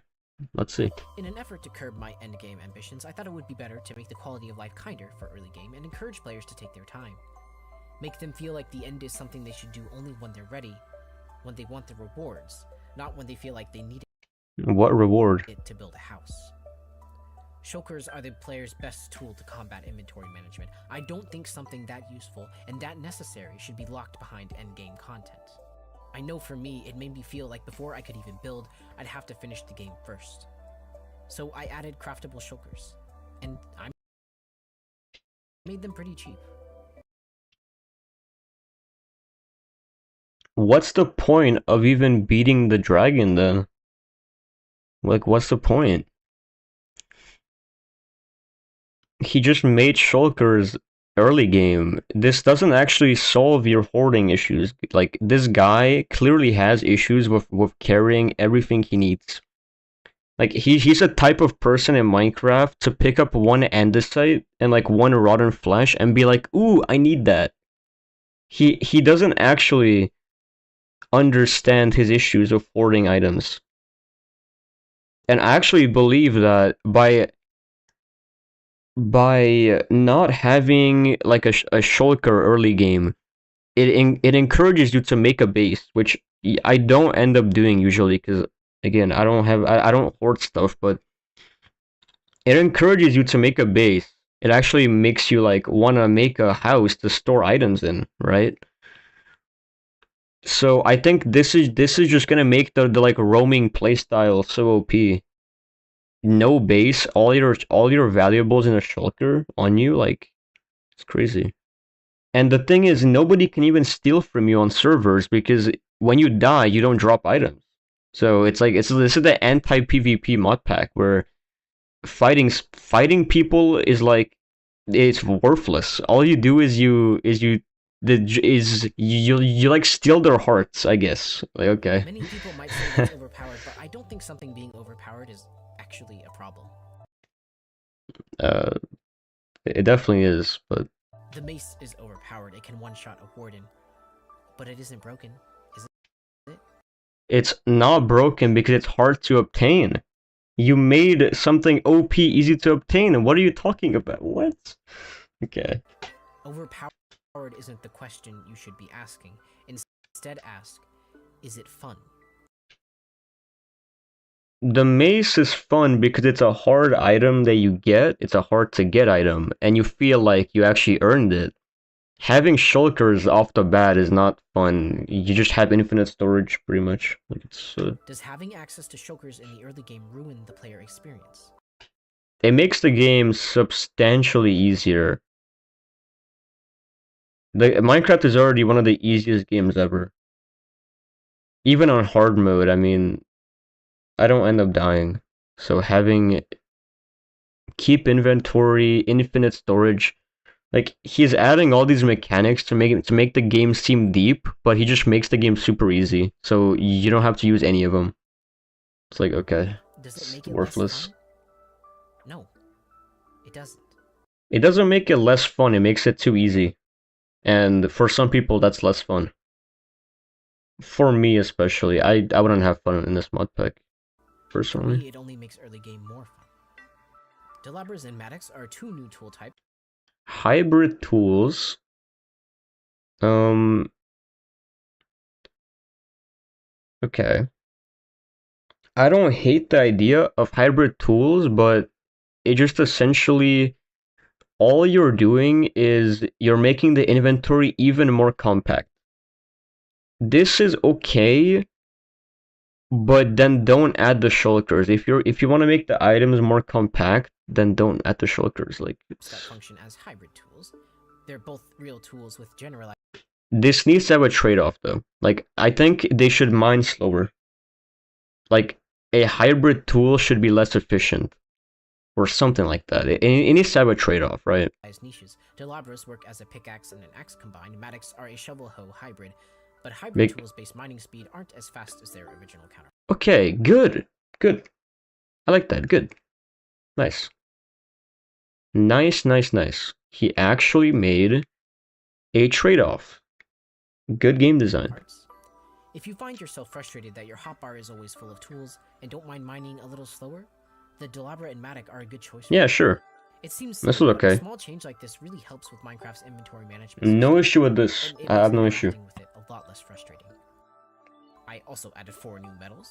Let's see. In an effort to curb my endgame ambitions, I thought it would be better to make the quality of life kinder for early game and encourage players to take their time. Make them feel like the end is something they should do only when they're ready, when they want the rewards, not when they feel like they need What reward? it to build a house. Shulkers are the player's best tool to combat inventory management. I don't think something that useful and that necessary should be locked behind endgame content. I know for me, it made me feel like before I could even build, I'd have to finish the game first. So I added craftable shulkers, and I made them pretty cheap. What's the point of even beating the dragon then? Like, what's the point? He just made shulkers early game. This doesn't actually solve your hoarding issues. Like, this guy clearly has issues with carrying everything he needs. Like, he's a type of person in Minecraft to pick up one andesite and like one rotten flesh and be like, ooh, I need that. He doesn't actually understand his issues of hoarding items. And I actually believe that by not having like a shulker early game, it encourages you to make a base, which I don't end up doing usually because again I don't hoard stuff, but it encourages you to make a base. It actually makes you like want to make a house to store items in, right? So I think this is just gonna make the like roaming playstyle so OP. No base, all your valuables in a shulker on you, like it's crazy. And the thing is, nobody can even steal from you on servers because when you die, you don't drop items. So it's like this is the anti PvP mod pack where fighting people is like it's worthless. All you do is you like steal their hearts, I guess. Like okay. Many people might say it's overpowered, but I don't think something being overpowered is actually a problem. It definitely is, but the mace is overpowered. It can one-shot a warden, but it isn't broken, is it? It's not broken because it's hard to obtain. You made something OP easy to obtain. What are you talking about? What? Okay. Overpowered isn't the question you should be asking. Instead ask, is it fun? The mace is fun because it's a hard item that you get. It's a hard to get item, and you feel like you actually earned it. Having shulkers off the bat is not fun. You just have infinite storage, pretty much. Like it's. Does having access to shulkers in the early game ruin the player experience? It makes the game substantially easier. Minecraft is already one of the easiest games ever. Even on hard mode, I mean, I don't end up dying. So having keep inventory, infinite storage, like he's adding all these mechanics to make the game seem deep, but he just makes the game super easy. So you don't have to use any of them. It's like okay, does it make it worthless. No, it doesn't. It doesn't make it less fun. It makes it too easy, and for some people that's less fun. For me especially, I wouldn't have fun in this mod pack. Personally. For me, it only makes early game more fun. Delabras and Maddox are two new tool types. Hybrid tools. Okay. I don't hate the idea of hybrid tools, but it just essentially all you're doing is you're making the inventory even more compact. This is okay, but then don't add the shulkers. If you want to make the items more compact, then don't add the shulkers. Like that function as hybrid tools. They're both real tools with generalized. This needs to have a trade-off though. Like I think they should mine slower. Like a hybrid tool should be less efficient, or something like that. It needs to have a trade-off, right? Niches. Delabras work as a pickaxe and an axe combined. Matics are a shovel hoe hybrid, but hybrid tools-based mining speed aren't as fast as their original counter. Okay, good. I like that. Good. Nice. Nice. He actually made a trade-off. Good game design. If you find yourself frustrated that your hotbar is always full of tools and don't mind mining a little slower, the Delabra and Matic are a good choice. Yeah, sure. It seems this is okay. A small change like this really helps with Minecraft's inventory management. No issue with this. I have no issue. With it a lot less frustrating. I also added 4 new metals.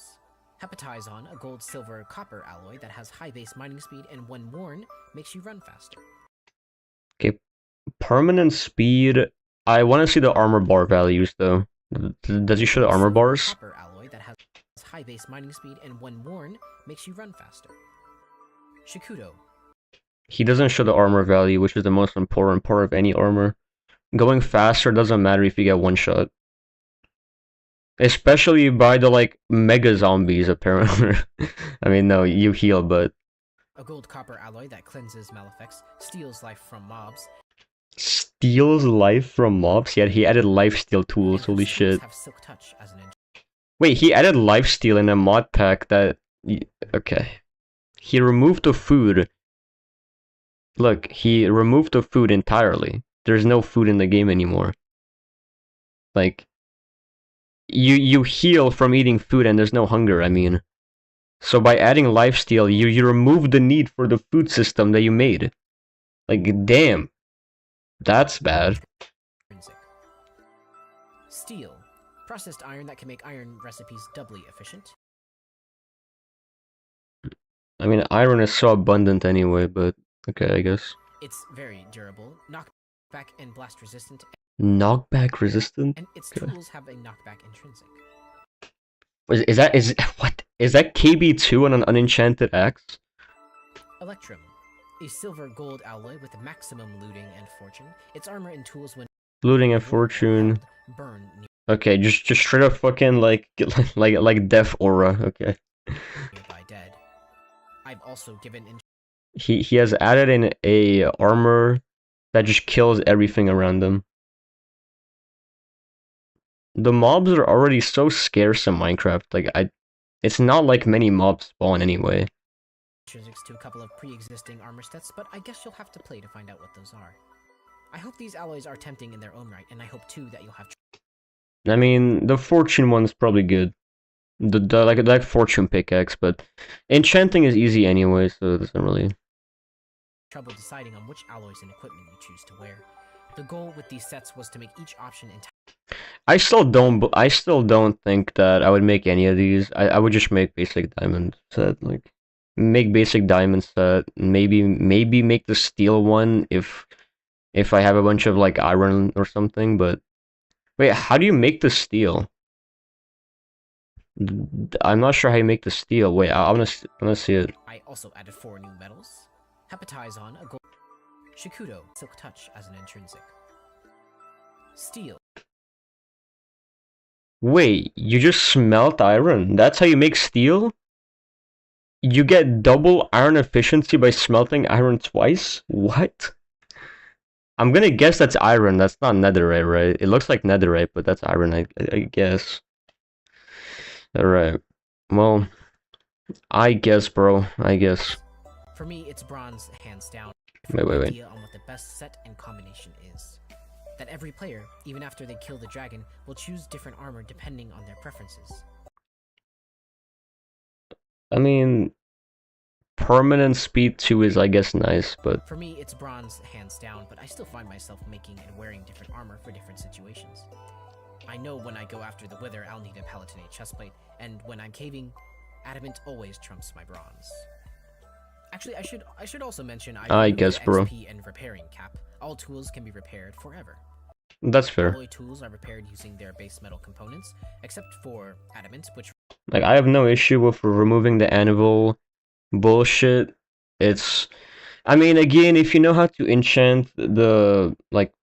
Hepatizon, a gold, silver, copper alloy that has high base mining speed and when worn, makes you run faster. Okay, permanent speed. I want to see the armor bar values though. Does he show the armor bars? Copper alloy that has high base mining speed and when worn, makes you run faster. Shikudo. He doesn't show the armor value, which is the most important part of any armor. Going faster doesn't matter if you get one shot. Especially by the, like, mega zombies, apparently. I mean, no, you heal, but... A gold copper alloy that cleanses malefics, steals life from mobs. Steals life from mobs? Yeah, he added lifesteal tools, holy shit. Have silk touch as an Wait, he added lifesteal in a mod pack that... Okay. He removed the food. Look, he removed the food entirely. There's no food in the game anymore. Like... You heal from eating food and there's no hunger, I mean. So by adding lifesteal, you remove the need for the food system that you made. Like, damn. That's bad. Steel. Processed iron that can make iron recipes doubly efficient. I mean, iron is so abundant anyway, but okay, I guess. It's very durable, knockback and blast resistant. Knockback resistant? And its tools have a knockback intrinsic. Is that KB2 on an unenchanted axe? Electrum. A silver gold alloy with maximum looting and fortune. Its armor and tools when looting and fortune. Burn. Okay, just straight up fucking like death aura, okay. By dead. I've also given he has added in a armor that just kills everything around them. The mobs are already so scarce in Minecraft. Like it's not like many mobs spawn anyway. Intrinsics to a couple of pre-existing armor sets, but I guess you'll have to play to find out what those are. I hope these alloys are tempting in their own right, and I hope too that you'll have. I mean, the fortune one's probably good. The like fortune pickaxe, but enchanting is easy anyway, so it doesn't really. Trouble deciding on which alloys and equipment you choose to wear. The goal with these sets was to make each option I still don't think that I would make any of these. I would just make basic diamond set, like make basic diamond set. Maybe make the steel one if I have a bunch of like iron or something. But wait, how do you make the steel? I'm not sure how you make the steel. Wait, I'm gonna see it. I also added 4 new metals. Hepatizon, a gold. Shikudo, silk touch as an intrinsic. Steel. Wait, you just smelt iron? That's how you make steel? You get double iron efficiency by smelting iron twice? What? I'm gonna guess that's iron. That's not netherite, right? It looks like netherite, but that's iron, I guess. Alright. Well, I guess, bro. I guess. For me, it's bronze, hands down. Wait. Idea on what the best set and combination is. That every player, even after they kill the dragon, will choose different armor depending on their preferences. I mean, permanent speed 2 is, I guess, nice, but... For me, it's bronze, hands down, but I still find myself making and wearing different armor for different situations. I know when I go after the wither, I'll need a palatinate chestplate, and when I'm caving, adamant always trumps my bronze. Actually, I should also mention I I removed guess, the bro. XP and repairing cap. All tools can be repaired forever. That's fair. Alloy tools are repaired using their base metal components, except for adamant, which Like, I have no issue with removing the anvil bullshit. It's, I mean, again, if you know how to enchant the, like,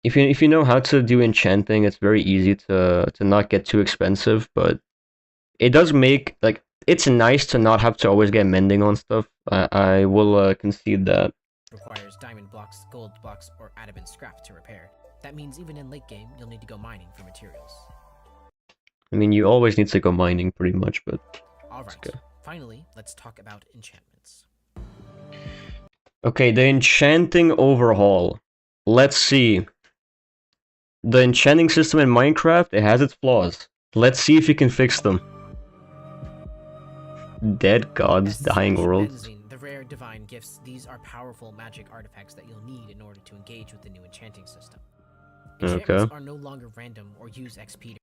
if you know how to do enchanting, it's very easy to not get too expensive, but it does make, like, it's nice to not have to always get mending on stuff. I will concede that. requires diamond blocks, gold blocks, or adamant scrap to repair. That means even in late game, you'll need to go mining for materials. I mean, you always need to go mining pretty much, but Alright, okay. finally, let's talk about enchantments. Okay, the enchanting overhaul. Let's see. The enchanting system in Minecraft, it has its flaws. Let's see if you can fix them. Dead gods, dying worlds. Benzene, the rare divine gifts, these are powerful magic artifacts that you'll need in order to engage with the new enchanting system. Enchantments are no longer random or use XP.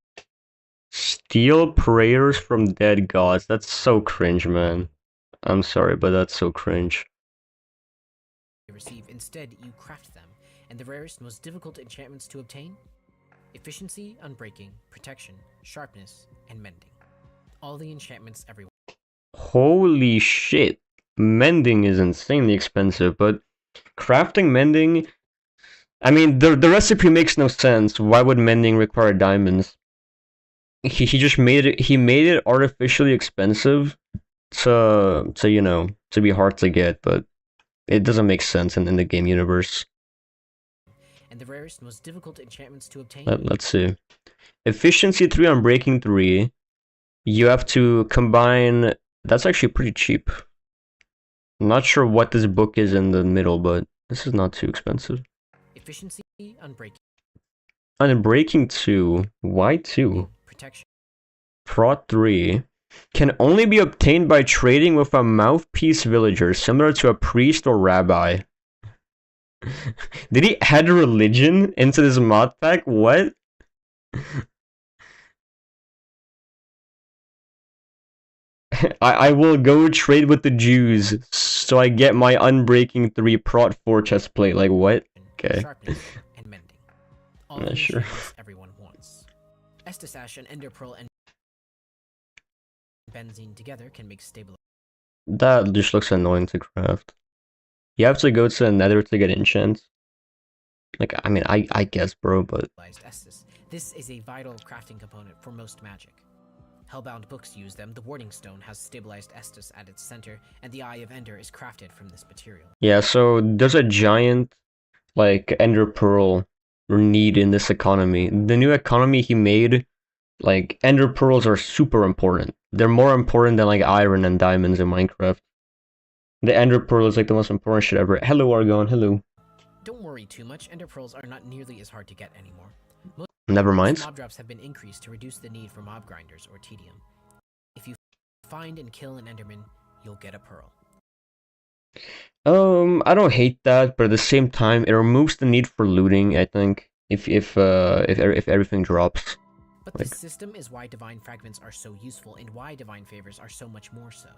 Steal prayers from dead gods. That's so cringe, man. I'm sorry, but that's so cringe. Receive. Instead, you craft them, and the rarest, most difficult enchantments to obtain? Efficiency, unbreaking, protection, sharpness, and mending. All the enchantments everyone. Holy shit. Mending is insanely expensive, but crafting mending... I mean, the recipe makes no sense. Why would mending require diamonds? He just made it artificially expensive to you know, to be hard to get, but it doesn't make sense in the game universe. And the rarest, most difficult enchantments to obtain? Let's see. Efficiency 3 on breaking 3. You have to combine... That's actually pretty cheap. I'm not sure what this book is in the middle, but this is not too expensive. Efficiency, unbreaking. On breaking 2, why 2? Protection. Prot 3 can only be obtained by trading with a mouthpiece villager, similar to a priest or rabbi. Did he add religion into this mod pack? What? I will go trade with the Jews, so I get my Unbreaking 3 Prot 4 chestplate. Like, what? Okay. Sharpness and mending. All the Sure. everyone wants. Estus Ash and Ender Pearl and benzene together can make stable. That just looks annoying to craft. You have to go to the nether to get enchants. Like, I mean, I guess, bro, but... Estus. This is a vital crafting component for most magic. Hellbound books use them. The Warding Stone has stabilized Estus at its center, and the Eye of Ender is crafted from this material. Yeah, so there's a giant, like, Ender Pearl need in this economy. The new economy he made, like, Ender Pearls are super important. They're more important than, like, iron and diamonds in Minecraft. The Ender Pearl is, like, the most important shit ever. Hello, Argon, hello. Don't worry too much. Ender Pearls are not nearly as hard to get anymore. Never mind. Mob drops have been increased to reduce the need for mob grinders or tedium. If you find and kill an Enderman, you'll get a pearl. I don't hate that, but at the same time, it removes the need for looting, I think, if everything drops. But this system is why divine fragments are so useful, and why divine favors are so much more so.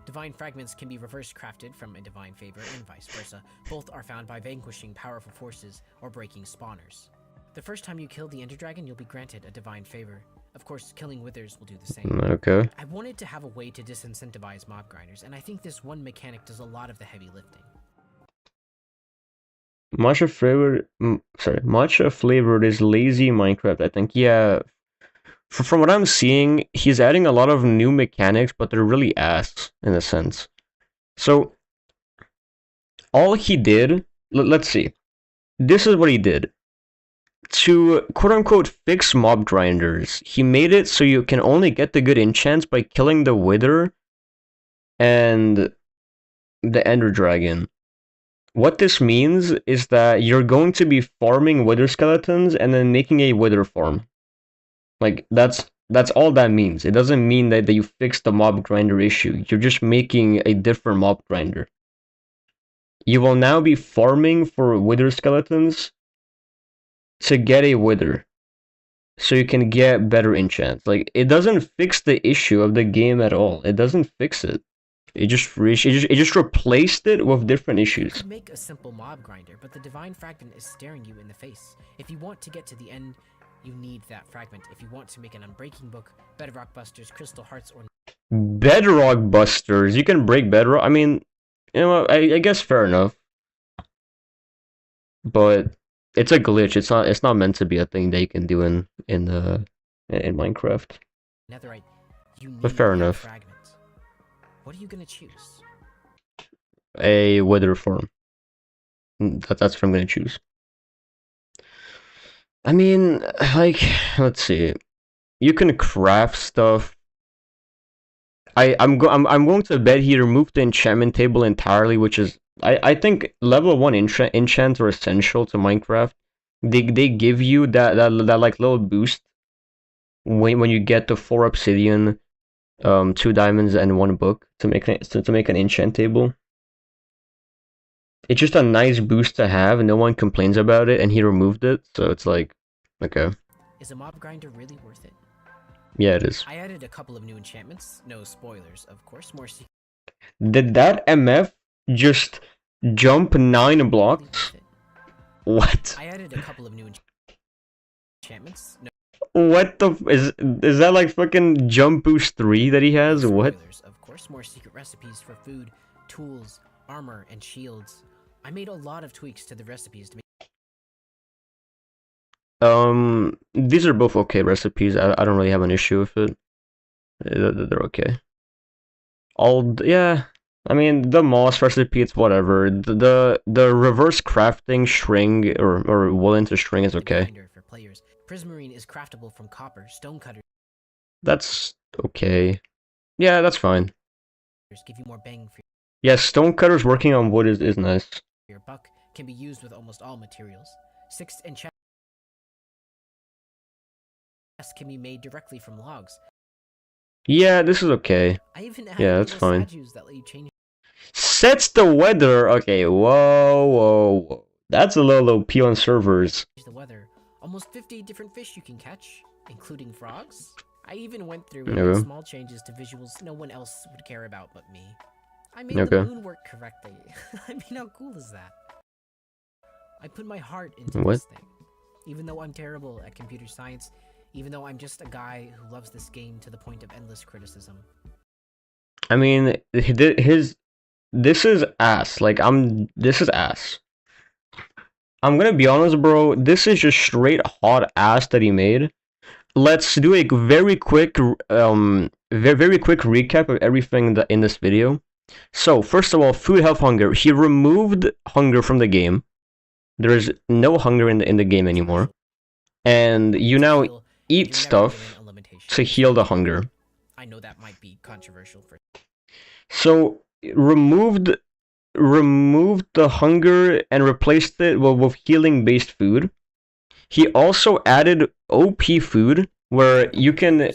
Divine fragments can be reverse crafted from a divine favor and vice versa. Both are found by vanquishing powerful forces or breaking spawners. The first time you kill the Ender Dragon, you'll be granted a divine favor. Of course, killing withers will do the same. Okay. I wanted to have a way to disincentivize mob grinders, and I think this one mechanic does a lot of the heavy lifting. Matcha flavored is lazy Minecraft, I think. Yeah, from what I'm seeing, he's adding a lot of new mechanics, but they're really ass, in a sense. So, all he did, let's see. This is what he did. To quote-unquote fix mob grinders, he made it so you can only get the good enchants by killing the wither and the ender dragon. What this means is that you're going to be farming wither skeletons and then making a wither farm. Like, that's all that means. It doesn't mean that you fix the mob grinder issue. You're just making a different mob grinder. You will now be farming for wither skeletons to get a wither, so you can get better enchants. Like, it doesn't fix the issue of the game at all. It doesn't fix it. It just replaced it with different You issues. could make a simple mob grinder, but the divine fragment is staring you in the face. If you want to get to the end, you need that fragment. If you want to make an unbreaking book, bedrock busters, crystal hearts, or Bedrock busters. You can break bedrock. I mean, you know, I guess fair enough. But it's a glitch. It's not meant to be a thing that you can do in Minecraft. netherite, you need But fair that enough. fragment. What are you gonna choose? A wither farm. That's what I'm gonna choose. I mean, like, let's see. You can craft stuff. I'm going to bet he removed the enchantment table entirely, which is I think level 1 enchants are essential to Minecraft. They give you that like little boost when you get the 4 obsidian, 2 diamonds and 1 book to make an enchant table. It's just a nice boost to have, and no one complains about it, and he removed it, so it's like, okay. Is a mob grinder really worth it? Yeah, it is. I added a couple of new enchantments. No spoilers, of course. More secret. Did that MF just jump 9 blocks? What? I added a couple of new enchantments. No What the is that like fucking jump boost 3 that he has? What? spoilers, of course. More secret recipes for food, tools, armor, and shields. I made a lot of tweaks to the recipes to make These are both okay recipes. I don't really have an issue with it. They're okay. Yeah. I mean, the moss recipe, it's whatever. The reverse crafting string or woolen to string is okay. for players. Prismarine is craftable from copper. Stonecutters That's okay. Yeah, that's fine. give you more bang for Yeah, stonecutters working on wood is nice. your buck. Can be used with almost all materials. 6 enchantments can be made directly from logs. Yeah, this is okay. I even added Yeah, that's little fine. statues that let you change Sets the weather. Okay, whoa. That's a little OP on servers. the weather. Almost 50 different fish you can catch, including frogs. I even went through and made small changes to visuals no one else would care about but me. I made the moon work correctly. I mean, how cool is that? I put my heart into this thing. Even though I'm terrible at computer science, even though I'm just a guy who loves this game to the point of endless criticism. I mean, this is ass. Like, this is ass. I'm gonna be honest, bro. This is just straight hot ass that he made. Let's do a very quick recap of everything in this video. So, first of all, food, health, hunger. He removed hunger from the game. There is no hunger in the game anymore. And you now eat stuff to heal the hunger. I know that might be controversial for. So, removed the hunger and replaced it with healing-based food. He also added OP food where you can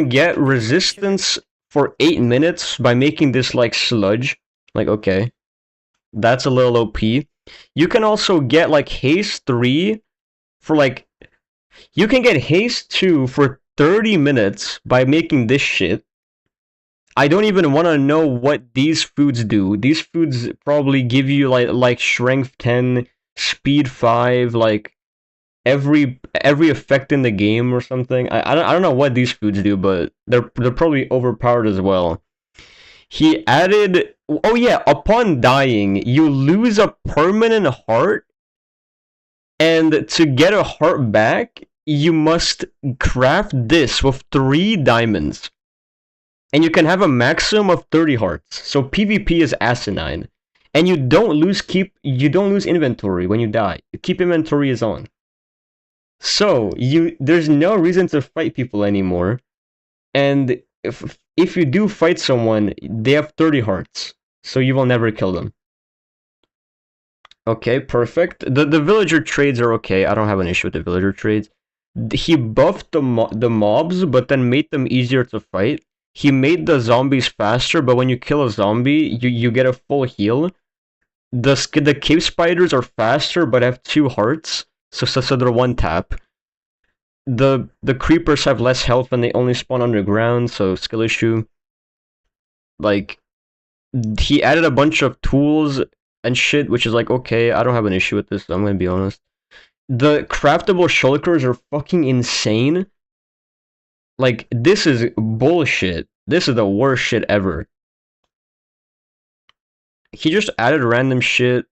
get resistance for 8 minutes by making this like sludge. Like, okay, that's a little OP. You can also get like haste 3 for like, you can get haste 2 for 30 minutes by making this shit. I don't even want to know what these foods do. These foods probably give you like strength 10, speed 5, like every effect in the game or something. I don't know what these foods do, but they're probably overpowered as well. He added, oh yeah, upon dying, you lose a permanent heart, and to get a heart back, you must craft this with 3 diamonds. And you can have a maximum of 30 hearts. So PvP is asinine. And you don't lose inventory when you die. Keep inventory is on. So there's no reason to fight people anymore. And if you do fight someone, they have 30 hearts. So you will never kill them. Okay, perfect. The villager trades are okay. I don't have an issue with the villager trades. He buffed the mobs, but then made them easier to fight. He made the zombies faster, but when you kill a zombie, you get a full heal. The cave spiders are faster, but have 2 hearts, so they're 1 tap. The creepers have less health when they only spawn underground, so skill issue. like he added a bunch of tools and shit, which is like, okay, I don't have an issue with this. I'm gonna be honest. The craftable shulkers are fucking insane. Like, this is bullshit. This is the worst shit ever. He just added random shit.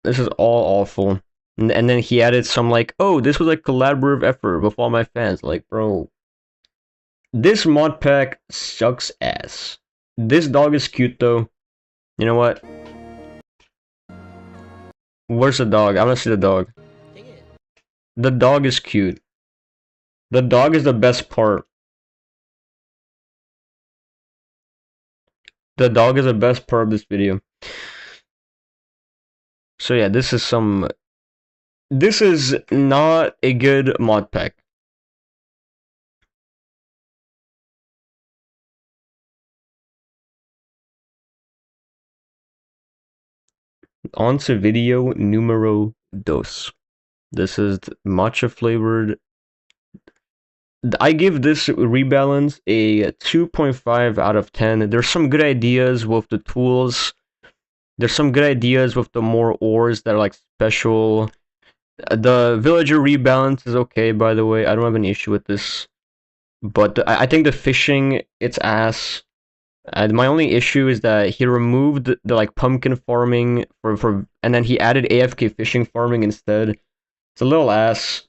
This is all awful. And then he added some like, oh, this was a collaborative effort with all my fans. Like, bro, this mod pack sucks ass. This dog is cute though. You know what? Where's the dog? I wanna see the dog. The dog is cute. The dog is the best part. The dog is the best part of this video. So yeah, this is not a good mod pack. On to video numero dos. This is matcha flavored. I give this Rebalance a 2.5 out of 10. There's some good ideas with the tools. There's some good ideas with the more ores that are like special. The villager rebalance is okay, by the way. I don't have an issue with this. But I think the fishing, it's ass. And my only issue is that he removed the like pumpkin farming for and then he added AFK fishing farming instead. It's a little ass.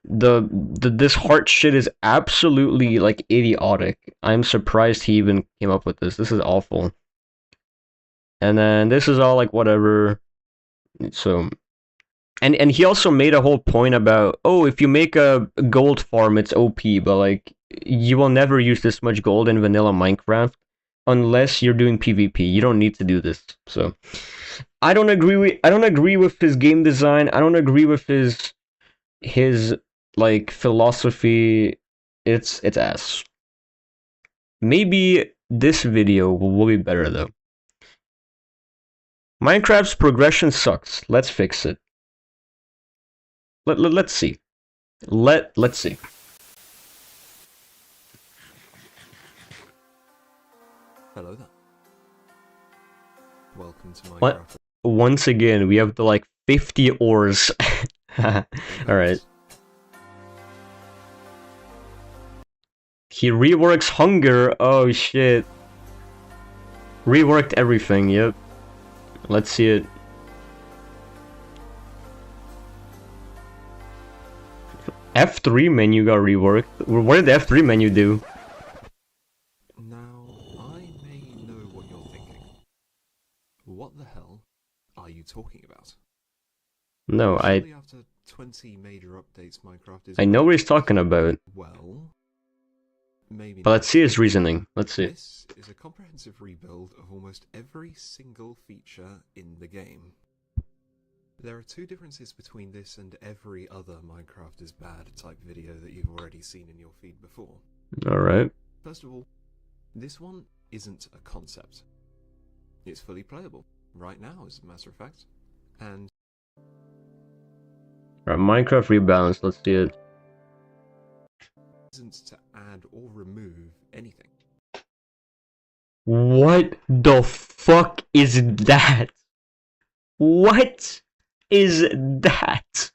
This heart shit is absolutely like idiotic. I'm surprised he even came up with this. This is awful. And then this is all like whatever. So and he also made a whole point about, oh, if you make a gold farm, it's OP, but like you will never use this much gold in vanilla Minecraft unless you're doing PvP. You don't need to do this. So I don't agree with his game design. I don't agree with his like philosophy. It's ass. Maybe this video will be better though. Minecraft's progression sucks. Let's fix it. Let's see. Let's see. Hello there. Welcome to Minecraft. What? Once again, we have the like 50 ores. Alright. He reworks hunger. Oh shit. Reworked everything, yep. Let's see it. F3 menu got reworked. What did the F3 menu do? Now, I may know what you're thinking. What the hell are you talking about? No, Surely after 20 major updates, Minecraft is... I know what he's talking about. Well, maybe But not. let's see his reasoning. Let's see. This is a comprehensive rebuild of almost every single feature in the game. There are two differences between this and every other Minecraft is bad type video that you've already seen in your feed before. Alright. First of all, this one isn't a concept. It's fully playable, right now as a matter of fact. And Alright, Minecraft Rebalance, let's see it. isn't to add or remove anything. What the fuck is that? What is that?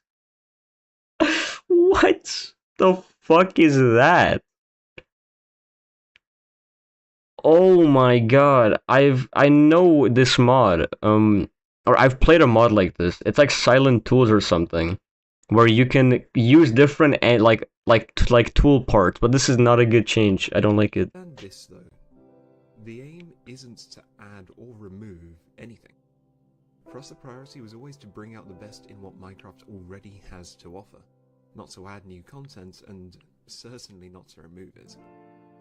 What the fuck is that? Oh my god, I know this mod. Or I've played a mod like this. It's like Silent Tools or something, where you can use different like tool parts, but this is not a good change. I don't like it. And this though, the aim isn't to add or remove anything. For us, the priority was always to bring out the best in what Minecraft already has to offer, not to add new content, and certainly not to remove it.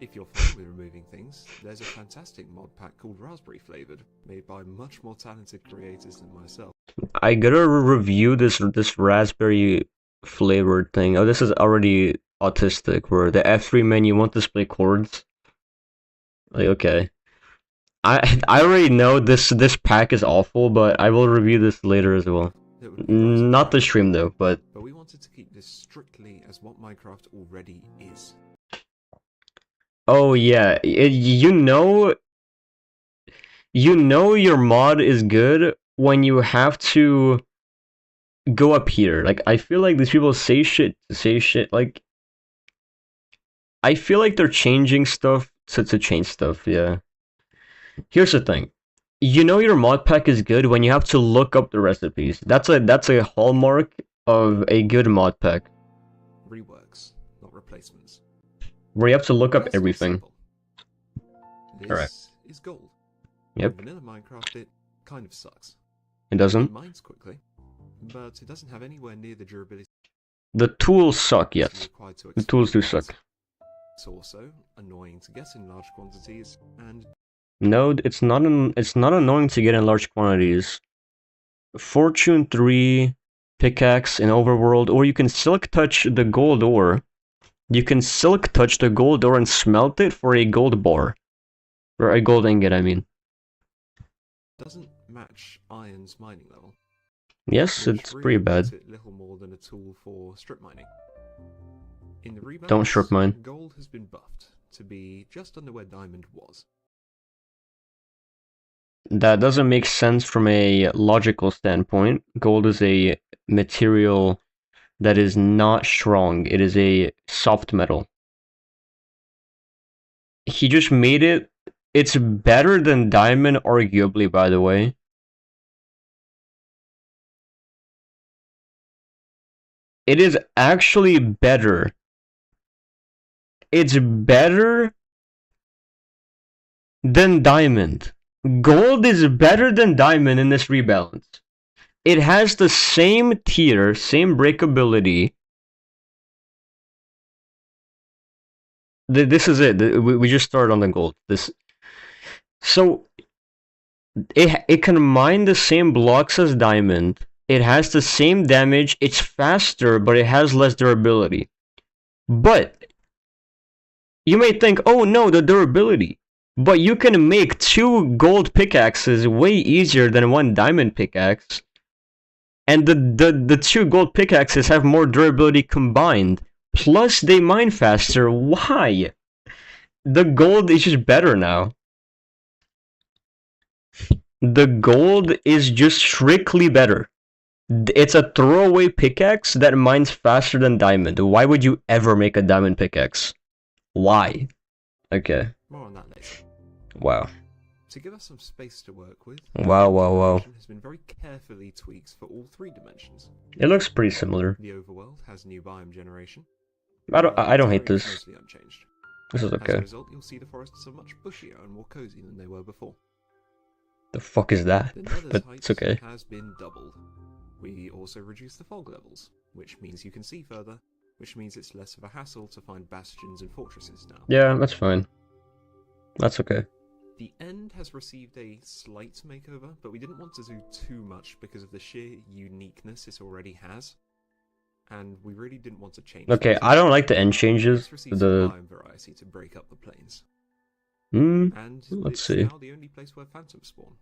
If you're fine with removing things, there's a fantastic mod pack called Raspberry Flavored, made by much more talented creators than myself. I gotta review this raspberry flavored thing. Oh, this is already autistic, where the F3 menu won't display chords. Like, okay. I already know this pack is awful, but I will review this later as well. Not the stream though, but we wanted to keep this strictly as what Minecraft already is. Oh yeah, you know your mod is good when you have to go up here. Like I feel like these people say shit to say shit. Like I feel like they're changing stuff to change stuff. Yeah. Here's the thing. You know your mod pack is good when you have to look up the recipes. That's a hallmark of a good mod pack. Reworks, not replacements. Where you have to look The up recipe's everything. simple. Alright. This is gold. Yep. In vanilla Minecraft, it kind of sucks. It It doesn't. mines quickly, but it doesn't have anywhere near the durability The tools suck, yes. required to The tools do exploit suck. it. It's also annoying to get in large quantities, and No, it's not annoying to get in large quantities. Fortune 3 pickaxe in overworld, or you can silk touch the gold ore. You can silk touch the gold ore and smelt it for a gold bar. Or a gold ingot, I mean. doesn't match iron's mining level. Yes, Which it's really pretty bad. makes it little more than a tool for strip mining. In the rebalance, Don't strip mine. gold has been buffed to be just under where diamond was. That doesn't make sense from a logical standpoint. Gold is a material that is not strong. It is a soft metal. He just made it. It's better than diamond, arguably, by the way. It is actually better. It's better than diamond. Gold is better than diamond in this rebalance. It has the same tier, same breakability. This is it. We just started on the gold. So it can mine the same blocks as diamond. It has the same damage. It's faster, but it has less durability. But you may think, oh no, the durability. But you can make 2 gold pickaxes way easier than 1 diamond pickaxe. And the 2 gold pickaxes have more durability combined. Plus, they mine faster. Why? The gold is just better now. The gold is just strictly better. It's a throwaway pickaxe that mines faster than diamond. Why would you ever make a diamond pickaxe? Why? Okay. More on that later. Wow. To give us some space to work with, Wow. has been very carefully tweaked for all 3 dimensions. It looks pretty similar. The overworld has new biome generation. I don't hate this. Mostly unchanged. This is As a okay. result, you'll see the forests are much bushier and more cozy than they were before. The fuck is that? The nether's But height it's okay. has been doubled. We also reduced the fog levels, which means you can see further, which means it's less of a hassle to find bastions and fortresses now. Yeah, that's fine. That's okay. The end has received a slight makeover, but we didn't want to do too much because of the sheer uniqueness it already has. And we really didn't want to change Okay, things. I don't like the end changes. It's received some The biome variety to break up the plains. let's It's see. now the only place where phantoms spawn.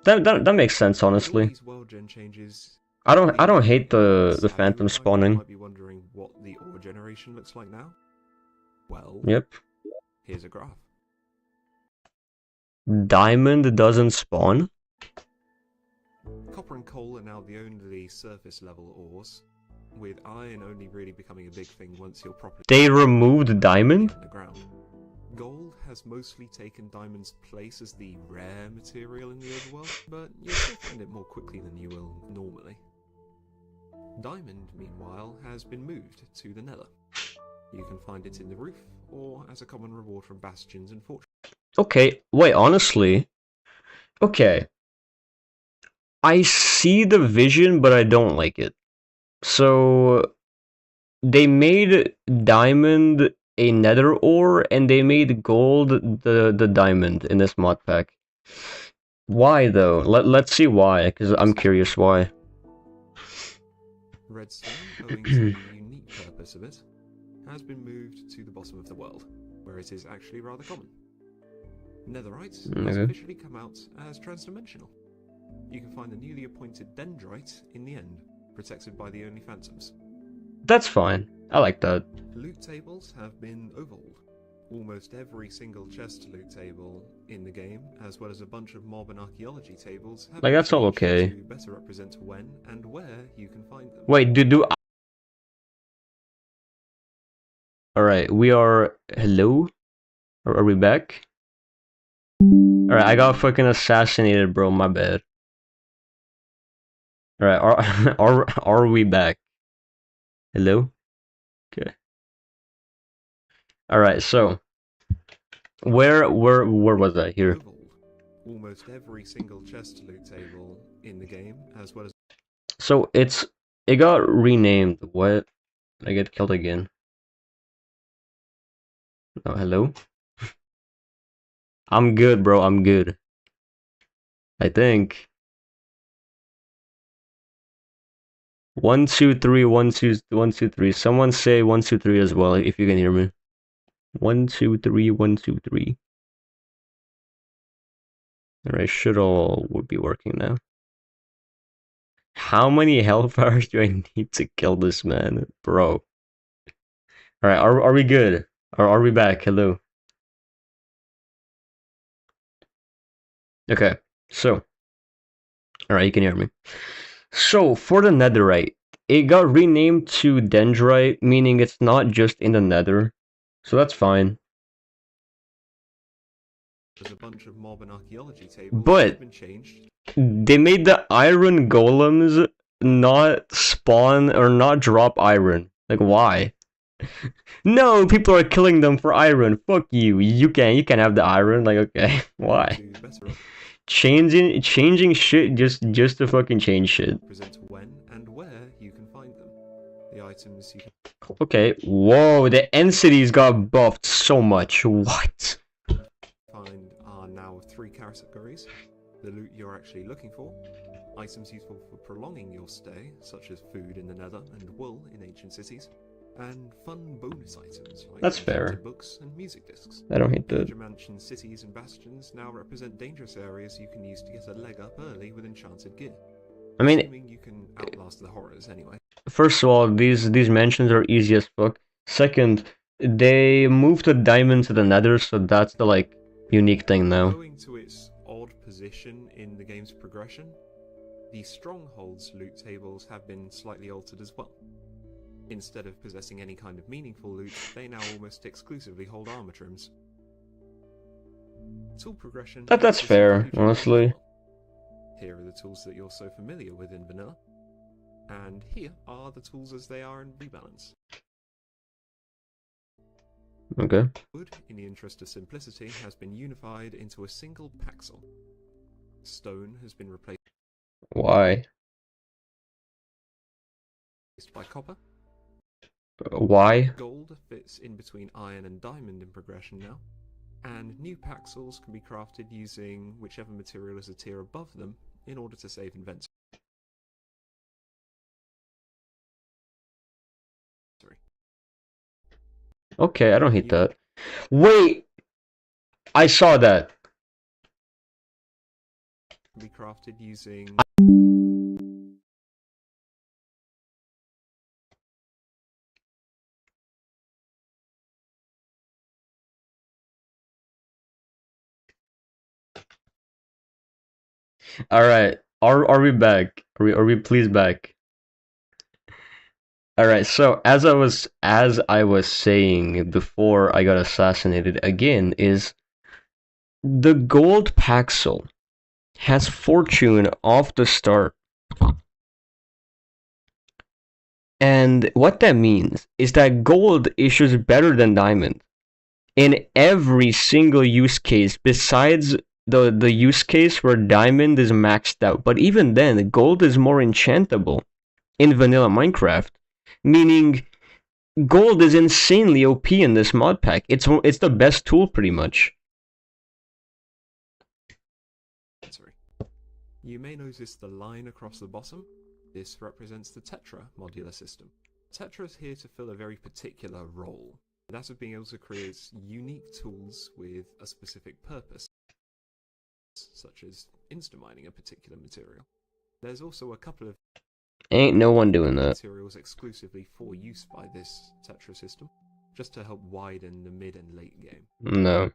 That makes sense, With all honestly. these world gen changes, I don't hate the savvy phantom reviewers spawning. might be wondering what the ore generation looks like now. Well, Yep. here's a graph. Diamond doesn't spawn. Copper and coal are now the only surface level ores, with iron only really becoming a big thing once you're properly They removed diamond? underground. Gold has mostly taken diamond's place as the rare material in the overworld, but you'll still find it more quickly than you will normally. Diamond, meanwhile, has been moved to the nether. You can find it in the roof, or as a common reward from bastions and fortresses. Okay, wait, honestly. Okay. I see the vision, but I don't like it. So they made diamond a nether ore, and they made gold the diamond in this mod pack. Why though? Let's see why, because I'm curious why. Redstone, owing to the unique purpose of it, has been moved to the bottom of the world, where it is actually rather common. Netherite has Okay. officially come out as transdimensional. You can find the newly appointed dendrite in the end, protected by the only phantoms. That's fine. I like that. Loot tables have been overhauled. almost every single chest loot table in the game, as well as a bunch of mob and archaeology tables, have Like, been that's all changed okay. to better represent when and where you can find them. Wait, Alright, we are... Hello? Are we back? Alright, I got fucking assassinated, bro, my bad. Alright, are we back? Hello? Okay. Alright, so... Where was I? Here. Almost every single chest loot table in the game, as well as... So, it got renamed. What? I get killed again. Oh, hello? I'm good, bro, I'm good. I think. 1, 2, 3, 1, 2, 1, 2, 3. Someone say 1, 2, 3 as well, if you can hear me. 1, 2, 3, 1, 2, 3. Alright, should all be working now. How many hellfires do I need to kill this man, bro? Alright, are we good? Or are we back? Hello. Okay, so. Alright, you can hear me. So, for the netherite, it got renamed to dendrite, meaning it's not just in the nether. So that's fine. There's a bunch of mob and archaeology tables But have been changed. They made the iron golems not spawn or not drop iron. Like, why? No, people are killing them for iron. Fuck you. You can't have the iron. Like, okay, why? Changing shit just to fucking change shit. Present when and where you can find them. The items you can Okay, whoa, the entities got buffed so much. What? find are now of 3 categories. The loot you're actually looking for, items useful for prolonging your stay, such as food in the nether and wool in ancient cities, and fun bonus items like That's fair. books and music discs. I don't hate that. Major mansion cities and bastions now represent dangerous areas you can use to get a leg up early with enchanted gear. I mean, assuming you can outlast the horrors anyway. First of all, these mansions are easy as fuck. Second, they moved the diamond to the nether, so that's the like unique thing now. Owing to its odd position in the game's progression, the strongholds loot tables have been slightly altered as well. Instead of possessing any kind of meaningful loot, they now almost exclusively hold armor trims. Tool progression. That's fair, honestly. Well. Here are the tools that you're so familiar with in vanilla, and here are the tools as they are in Rebalance. Okay. Wood, in the interest of simplicity, has been unified into a single paxel. Stone has been replaced Why? by copper. Why? Gold fits in between iron and diamond in progression now, and new paxels can be crafted using whichever material is a tier above them in order to save inventory. Okay, I don't hate that. Wait! I saw that. Can be crafted using Alright. Are we back? Are we please back? Alright, so as I was saying before I got assassinated again, is the gold paxel has fortune off the start. And what that means is that gold issues better than diamond in every single use case besides the use case where diamond is maxed out. But even then, gold is more enchantable in vanilla Minecraft, meaning gold is insanely OP in this mod pack. It's the best tool pretty much. You may notice the line across the bottom. This represents the Tetra modular system. Tetra is here to fill a very particular role, that of being able to create unique tools with a specific purpose, such as insta-mining a particular material. There's also a couple of Ain't no one doing that. materials exclusively for use by this Tetra system. just to help widen the mid and late game. No. Now,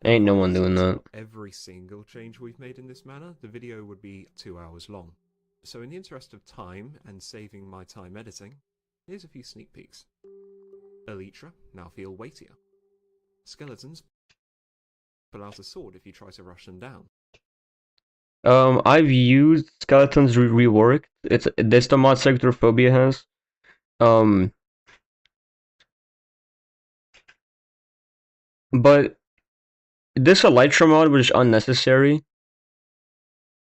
Ain't if no I one doing listed that. out every single change we've made in this manner, the video would be 2 hours long. So in the interest of time and saving my time editing, here's a few sneak peeks. Elytra now feel weightier. Skeletons pull out a sword if you try to rush them down. I've used Skeletons Reworked. It's this the mod Sectorphobia has. But this Elytra mod was unnecessary.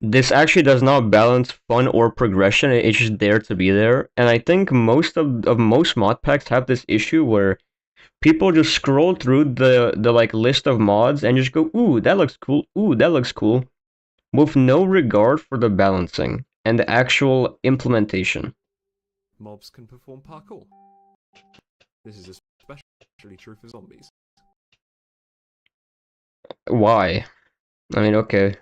This actually does not balance fun or progression. It's just there to be there. And I think most of most mod packs have this issue where people just scroll through the like list of mods and just go, ooh, that looks cool. Ooh, that looks cool, with no regard for the balancing and the actual implementation. Mobs can perform parkour. This is especially true for zombies. Why? I mean, okay.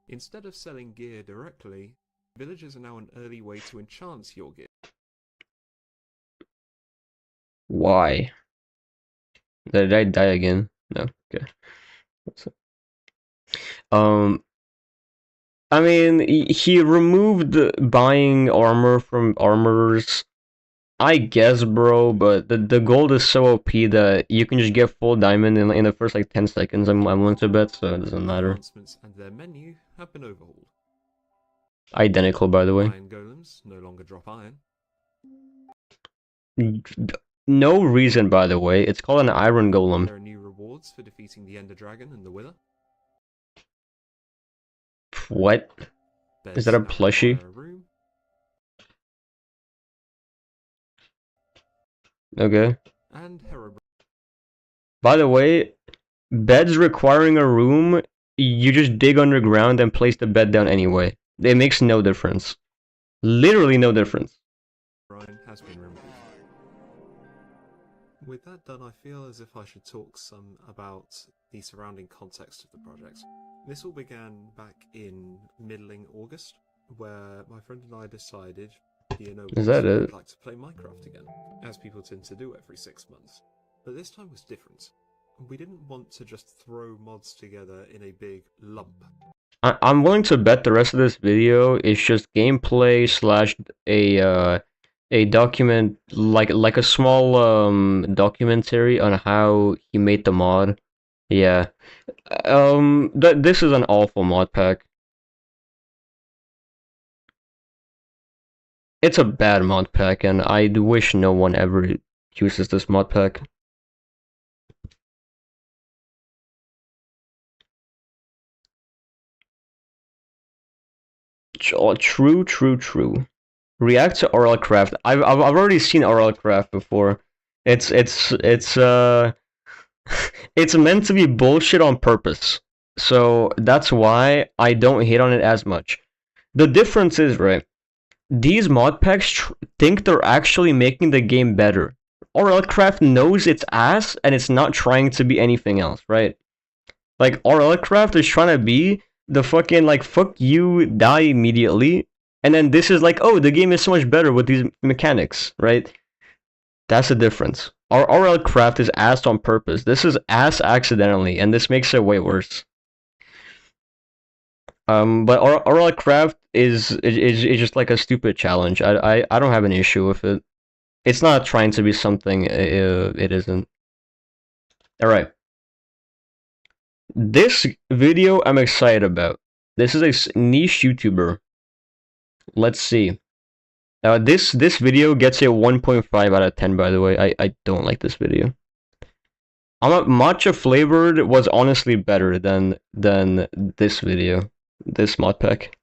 Instead of selling gear directly, villagers are now an early way to enchant your gear. Why? Did I die again? No. Okay. I mean, he removed buying armor from armorers. I guess, bro, but the gold is so OP that you can just get full diamond in the first like 10 seconds. I'm willing to bet, so it doesn't matter. Advancements and their menu have been overhauled. Identical, by the way. Iron golems no longer drop iron. No reason, by the way. It's called an iron golem. There are new rewards for defeating the Ender Dragon and the Wither. What? Beds Is that a now plushie? require a room. Okay. And Herobrine. By the way, beds requiring a room, you just dig underground and place the bed down anyway. It makes no difference. Literally no difference. Has been removed. With that done, I feel as if I should talk some about the surrounding context of the project. This all began back in middling August, where my friend and I decided, Is that it? we'd like to play Minecraft again, as people tend to do every 6 months. But this time was different. We didn't want to just throw mods together in a big lump. I'm willing to bet the rest of this video is just gameplay slash a document, like a small documentary on how he made the mod. Yeah. This is an awful mod pack. It's a bad mod pack, and I wish no one ever uses this mod pack. True. React to RLCraft. I've already seen RLCraft before. It's it's meant to be bullshit on purpose. So that's why I don't hate on it as much. The difference is, right, these mod packs think they're actually making the game better. RLCraft knows its ass and it's not trying to be anything else, right? Like RLCraft is trying to be the fucking like fuck you, die immediately. And then this is like, oh, the game is so much better with these mechanics, right? That's the difference. Our RLCraft is ass on purpose. This is ass accidentally, and this makes it way worse. But RLCraft is just like a stupid challenge. I don't have an issue with it. It's not trying to be something it isn't. All right. This video I'm excited about. This is a niche YouTuber. Let's see. This video gets a 1.5 out of 10, by the way. I don't like this video. Matcha flavored was honestly better than this video. This mod pack.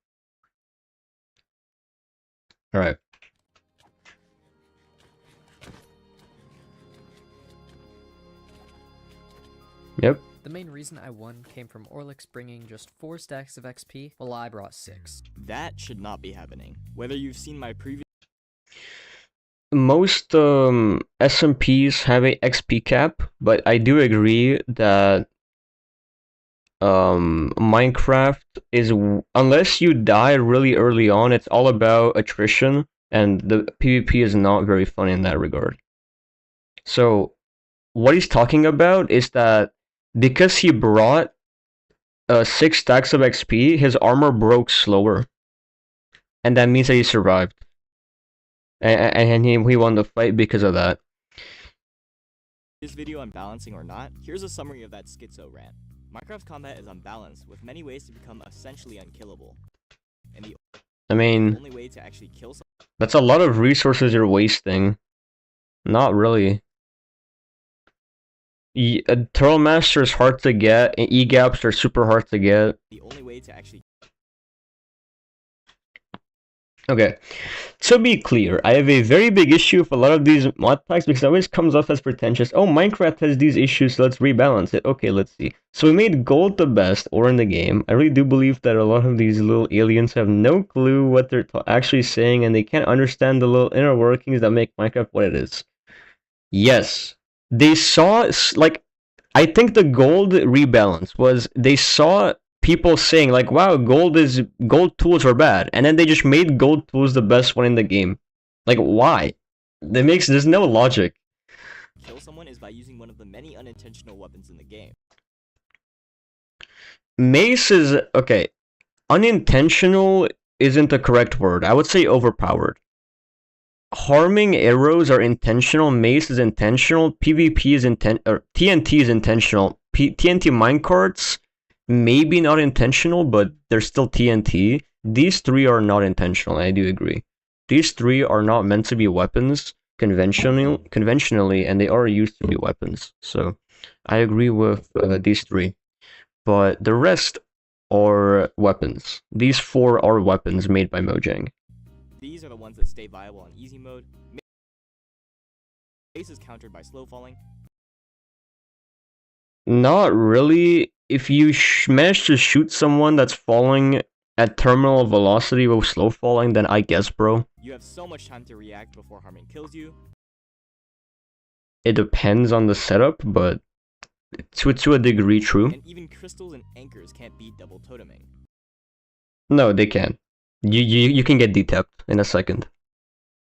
Alright. Yep. The main reason I won came from Orlix bringing just 4 stacks of XP, while I brought 6. That should not be happening. Whether you've seen my previous... Most SMPs have a XP cap, but I do agree that Minecraft is, unless you die really early on, it's all about attrition, and the PvP is not very fun in that regard. So what he's talking about is that because he brought 6 stacks of XP, his armor broke slower, and that means that he survived, and he won the fight because of that. This video unbalancing or not, here's a summary of that schizo rant. Minecraft combat is unbalanced, with many ways to become essentially unkillable. And the only way to actually kill someone... That's a lot of resources you're wasting. Not really. Turtle Master is hard to get, and E-gaps are super hard to get. The only way to actually... Okay, to be clear, I have a very big issue with a lot of these mod packs because it always comes off as pretentious. Oh, Minecraft has these issues, so let's rebalance it. Okay, let's see. So we made gold the best ore in the game. I really do believe that a lot of these little aliens have no clue what they're actually saying, and they can't understand the little inner workings that make Minecraft what it is. Yes, they saw, like, I think the gold rebalance was they saw people saying like, wow, gold tools are bad, and then they just made gold tools the best one in the game. Like, why? There's no logic. Kill someone is by using one of the many unintentional weapons in the game. Mace is okay. Unintentional isn't the correct word. I would say overpowered. Harming arrows are intentional. Mace is intentional. PvP is TNT is intentional. TNT minecarts, maybe not intentional, but they're still TNT. These 3 are not intentional, I do agree. These 3 are not meant to be weapons conventionally, and they are used to be weapons. So I agree with these 3. But the rest are weapons. These 4 are weapons made by Mojang. These are the ones that stay viable on easy mode. Mace is countered by slow falling. Not really. If you manage to shoot someone that's falling at terminal velocity with slow falling, then I guess, bro. You have so much time to react before harming kills you. It depends on the setup, but to a degree, true. And even crystals and anchors can't beat double toteming. No, they can. You can get D-tapped in a second.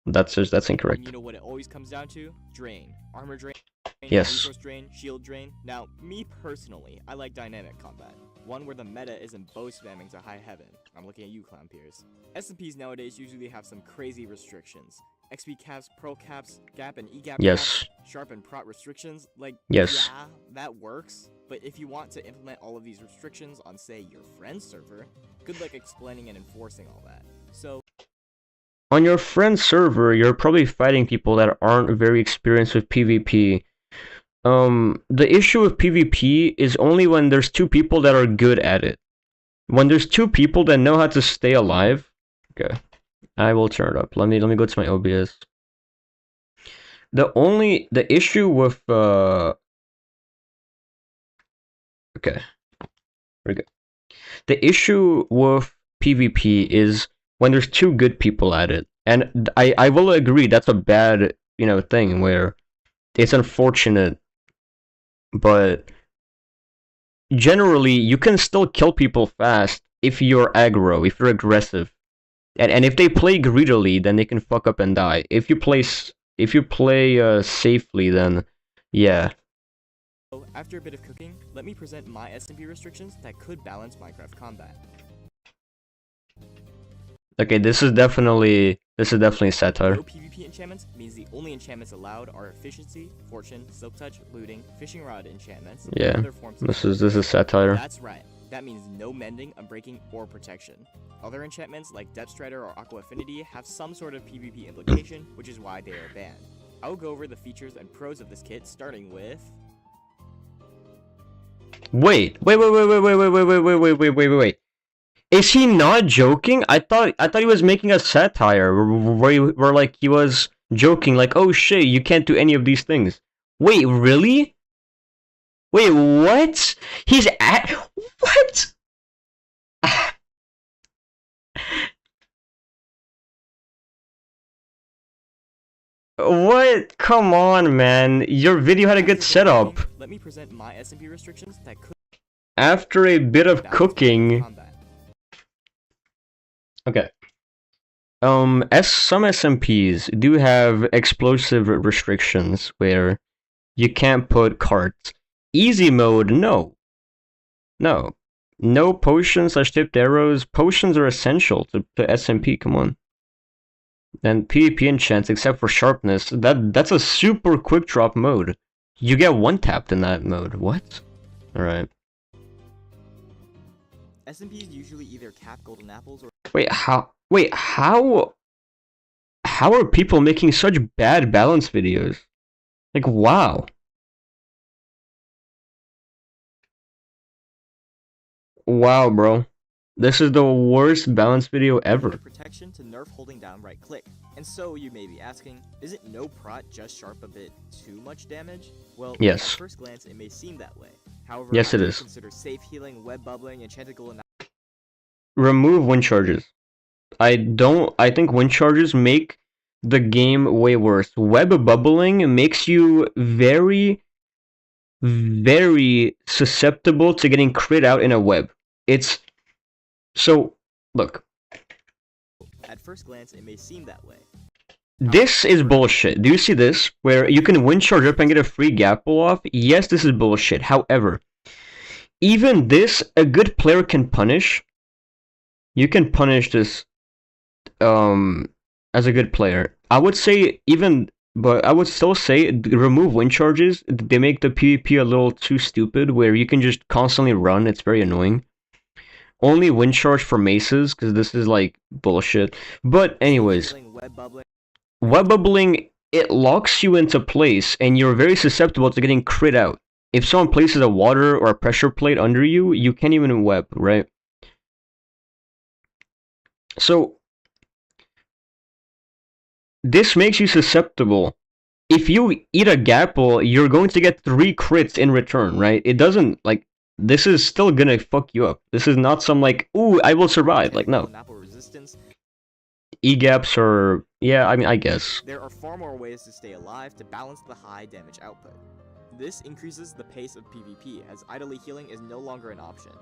That's incorrect. And you know what it always comes down to? Drain. Armor drain. Yes. Resource drain, shield drain. Now, me personally, I like dynamic combat. One where the meta isn't bow spamming to high heaven. I'm looking at you, Clown Peers. SMPs nowadays usually have some crazy restrictions. XP caps, pearl caps, gap and E-gap Yes. caps, sharp and prot restrictions. Like, yes. Yeah, that works. But if you want to implement all of these restrictions on, say, your friend's server, good luck explaining and enforcing all that. So, on your friend's server, you're probably fighting people that aren't very experienced with PvP. The issue with PvP is only when there's 2 people that are good at it. When there's 2 people that know how to stay alive. Okay, I will turn it up. Let me go to my OBS. The issue with okay, very good. The issue with PvP is when there's 2 good people at it, and I will agree that's a bad thing where it's unfortunate, but generally you can still kill people fast if you're aggro, if you're aggressive, and if they play greedily, then they can fuck up and die. If you play safely, then yeah. After a bit of cooking, let me present my SMP restrictions that could balance Minecraft combat. Okay, this is definitely satire. No PvP enchantments means the only enchantments allowed are efficiency, fortune, silk touch, looting, fishing rod enchantments, Yeah, and other forms of this is satire. That's right. That means no mending, unbreaking, or protection. Other enchantments like Depth Strider or Aqua Affinity have some sort of PvP implication, which is why they are banned. I will go over the features and pros of this kit, starting with... Wait. Is he not joking? I thought he was making a satire where like he was joking, like, oh shit, you can't do any of these things. Wait, really? Wait, what? He's at what? What? Come on, man. Your video had a good setup. Let me present my SMP restrictions that could... After a bit of cooking... combat. Okay. Some SMPs do have explosive restrictions where you can't put carts. Easy mode, no. No potions / tipped arrows. Potions are essential to SMP, come on. And PvP enchants, except for sharpness, that's a super quick drop mode. You get one tapped in that mode. What? Alright. SMPs usually either cap golden apples or How are people making such bad balance videos? Like, wow. Wow, bro. This is the worst balance video ever. protection to nerf holding down right click. And so you may be asking, isn't no prot just sharp a bit too much damage? Well, Yes. at first glance it may seem that way. However, Yes, I it would is. consider safe healing, web bubbling, enchanted golden Remove wind charges. I think wind charges make the game way worse. Web bubbling makes you very susceptible to getting crit out in a web. So, look. At first glance it may seem that way. This is bullshit. Do you see this? Where you can wind charge up and get a free gapple off? Yes, this is bullshit. However, even this, a good player can punish. You can punish this as a good player. I would say but I would still say remove wind charges. They make the PvP a little too stupid where you can just constantly run. It's very annoying. Only wind charge for maces, because this is like bullshit. But anyways, Healing, web bubbling, web bubbling, it locks you into place and you're very susceptible to getting crit out. If someone places a water or a pressure plate under you, you can't even web, right? So this makes you susceptible. If you eat a gapple, you're going to get 3 crits in return, right? It doesn't, like, this is still gonna fuck you up. This is not some, like, ooh, I will survive. Like, no. golden apple resistance. E-gaps are, yeah, I mean, I guess. There are far more ways to stay alive to balance the high damage output. This increases the pace of PvP, as idly healing is no longer an option.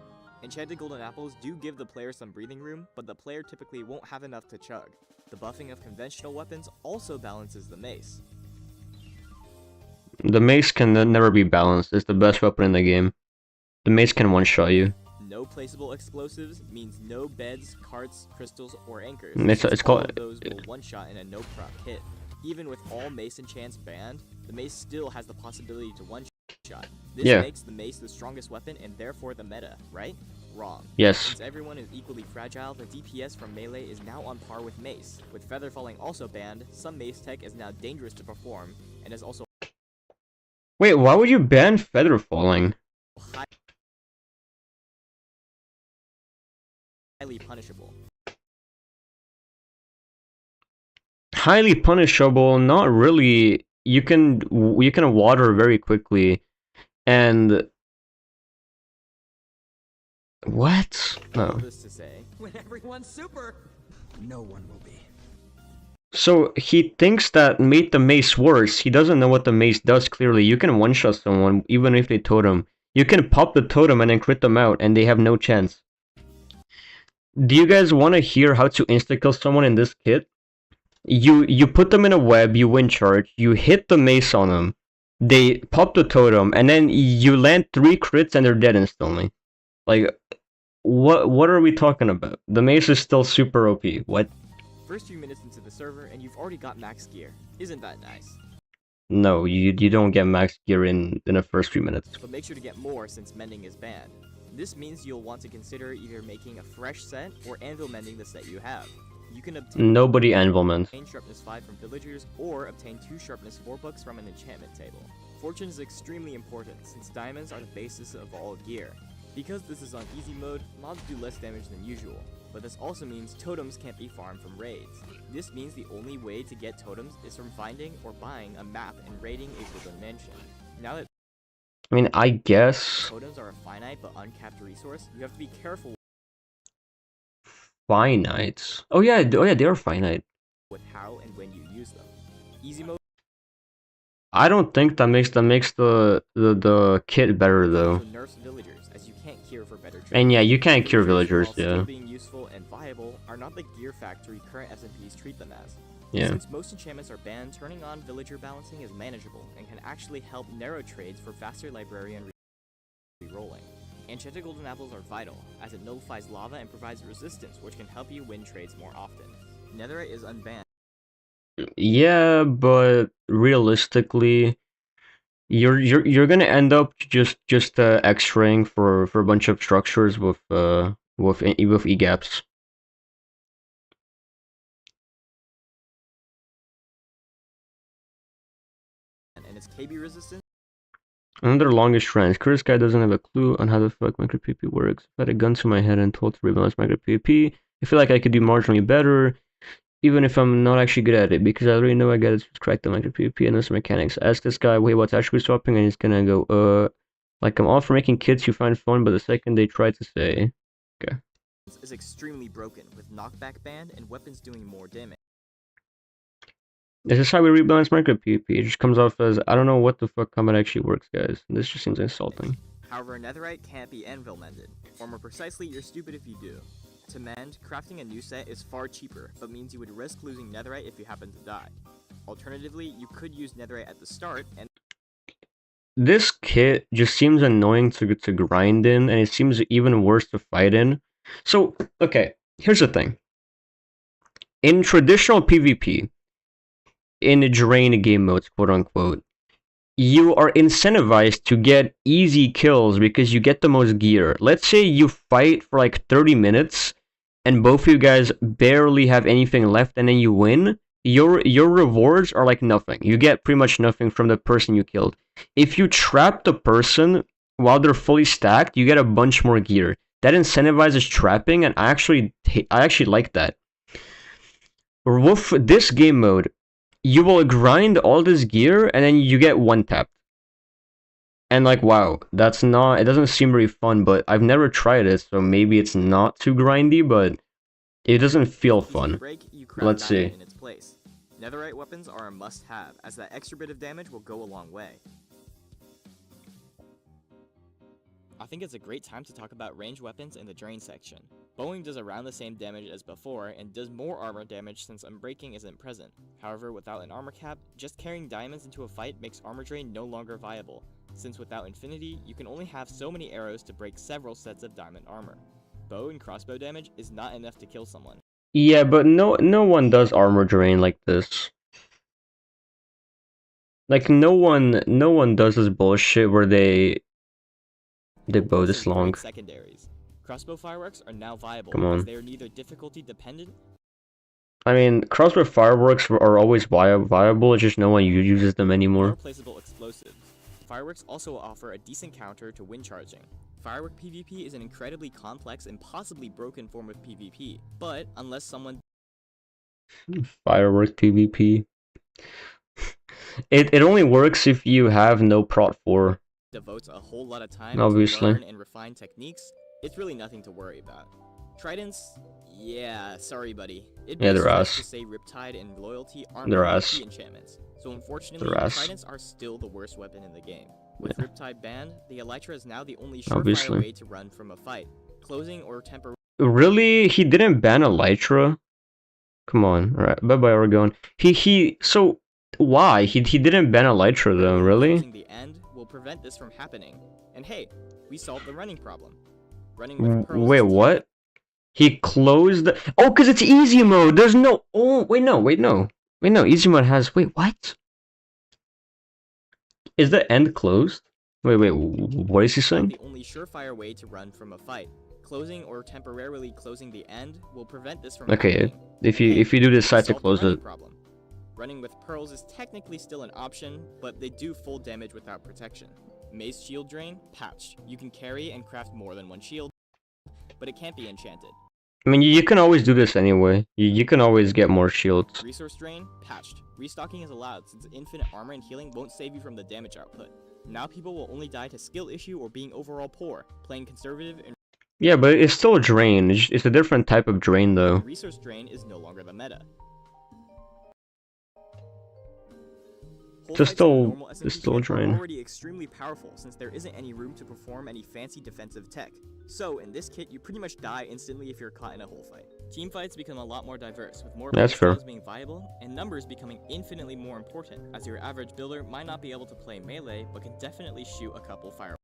Enchanted golden apples do give the player some breathing room, but the player typically won't have enough to chug. The buffing of conventional weapons also balances the mace. The mace can never be balanced. It's the best weapon in the game. The mace can one-shot you. No placeable explosives means no beds, carts, crystals, or anchors. It's since called- all of those will one-shot in a no-proc hit. Even with all mace enchants banned, the mace still has the possibility to one-shot. This Yeah. makes the mace the strongest weapon and therefore the meta, right? Wrong. Yes. Since everyone is equally fragile, the DPS from melee is now on par with mace. With feather falling also banned, some mace tech is now dangerous to perform, and is also Wait, why would you ban feather falling? highly punishable. Highly punishable, not really. You can water very quickly, and what? All No. this to say, When everyone's super, no one will be. So he thinks that made the mace worse. He doesn't know what the mace does. Clearly, you can one-shot someone even if they totem. You can pop the totem and then crit them out, and they have no chance. Do you guys want to hear how to insta-kill someone in this kit? You put them in a web, you wind charge, you hit the mace on them, they pop the totem, and then you land 3 crits and they're dead instantly. Like, what are we talking about? The mace is still super OP. What? first few minutes into the server and you've already got max gear. Isn't that nice? No, you don't get max gear in the first few minutes. But make sure to get more since mending is banned. This means you'll want to consider either making a fresh set or anvil mending the set you have. You can obtain Nobody anvilment. sharpness 5 from villagers or obtain 2 sharpness 4 books from an enchantment table. Fortune is extremely important since diamonds are the basis of all gear. Because this is on easy mode, mobs do less damage than usual, but this also means totems can't be farmed from raids. This means the only way to get totems is from finding or buying a map and raiding a woodland mansion. Now that I mean, I guess totems are a finite but uncapped resource, you have to be careful finite. Oh yeah, they are finite. with how and when you use them. Easy mode I don't think that makes the kit better though. also nerfs villagers, as you can't cure for better trade. And yeah, you can't cure villagers, while still yeah. being useful and viable viable are not the gear factory current SMPs treat them as. Yeah. Since most enchantments are banned, turning on villager balancing is manageable and can actually help narrow trades for faster librarian re-rolling. Enchanted golden apples are vital, as it nullifies lava and provides resistance, which can help you win trades more often. Netherite is unbanned. Yeah, but realistically, you're gonna end up just X-raying for a bunch of structures with E gaps. And its KB resistance. Another longest trend. Curtis guy doesn't have a clue on how the fuck micro PvP works. If I had a gun to my head and told to rebalance micro PvP, I feel like I could do marginally better, even if I'm not actually good at it, because I already know I gotta crack the micro PvP and those mechanics. Ask this guy, wait, what's attribute swapping? And he's gonna go, like I'm all for making kids who find fun, but the second they try to say, okay. Is extremely broken, with knockback banned and weapons doing more damage. This is how we rebalance micro PvP. It just comes off as, I don't know what the fuck combat actually works, guys. This just seems insulting. However, netherite can't be anvil mended, or more precisely, you're stupid if you do. To mend, crafting a new set is far cheaper, but means you would risk losing netherite if you happen to die. Alternatively, you could use netherite at the start and this kit just seems annoying to grind in, and it seems even worse to fight in. So, okay, here's the thing. In traditional PvP, in drain game modes, quote unquote, you are incentivized to get easy kills because you get the most gear. Let's say you fight for like 30 minutes and both of you guys barely have anything left and then you win. Your rewards are like nothing. You get pretty much nothing from the person you killed. If you trap the person while they're fully stacked, you get a bunch more gear. That incentivizes trapping, and I actually like that. With this game mode, you will grind all this gear and then you get one tap. And like, wow, it doesn't seem very fun, but I've never tried it, so maybe it's not too grindy, but it doesn't feel fun. Let's see. in its place. Netherite weapons are a must-have, as that extra bit of damage will go a long way. I think it's a great time to talk about ranged weapons in the drain section. Bowing does around the same damage as before, and does more armor damage since unbreaking isn't present. However, without an armor cap, just carrying diamonds into a fight makes armor drain no longer viable, since without infinity, you can only have so many arrows to break several sets of diamond armor. Bow and crossbow damage is not enough to kill someone. Yeah, but no one does armor drain like this. Like no one does this bullshit where they bow this long. Secondaries. Crossbow fireworks are now viable. Come on. As they are neither difficulty dependent. I mean, crossbow fireworks are always viable. It's just no one uses them anymore. Replaceable explosives. Fireworks also offer a decent counter to wind charging. Firework PvP is an incredibly complex and possibly broken form of PvP, but unless someone Firework PvP. It only works if you have no prot 4. devotes a whole lot of time Obviously. to learn and refine techniques, it's really nothing to worry about. Tridents, yeah, sorry buddy. It'd be Yeah, a they're stretch ass. to say Riptide and Loyalty aren't They're PvP ass. enchantments, so unfortunately, They're ass. Tridents are still the worst weapon in the game. With Yeah. Riptide banned, the Elytra is now the only Obviously. surefire way to run from a fight, closing or temporary. Really? He didn't ban Elytra? Come on. Alright, bye-bye, Oregon. So, why? He didn't ban Elytra though, really? Closing the end will prevent this from happening. And hey, we solved the running problem. Running with pearls Wait, is what? He closed the... Oh, because it's easy mode! There's no... Oh, wait, no. Wait, no, easy mode has... Wait, what? Is the end closed? Wait, what is he saying? the only surefire way to run from a fight. Closing or temporarily closing the end will prevent this from Okay, happening. if you do We decide to solved the close running it... problem. Running with pearls is technically still an option, but they do full damage without protection. Mace shield drain, patched. You can carry and craft more than one shield, but it can't be enchanted. I mean, you can always do this anyway. You can always get more shields. Resource drain, patched. Restocking is allowed since infinite armor and healing won't save you from the damage output. Now people will only die to skill issue or being overall poor, playing conservative and Yeah, but it's still a drain. It's a different type of drain though. resource drain is no longer the meta. Whole Just fights in a still, normal SMP it's still kit are drain. already extremely powerful since there isn't any room to perform any fancy defensive tech. So in this kit, you pretty much die instantly if you're caught in a whole fight. Team fights become a lot more diverse, with more That's fair. playstyles being viable, and numbers becoming infinitely more important, as your average builder might not be able to play melee, but can definitely shoot a couple fire.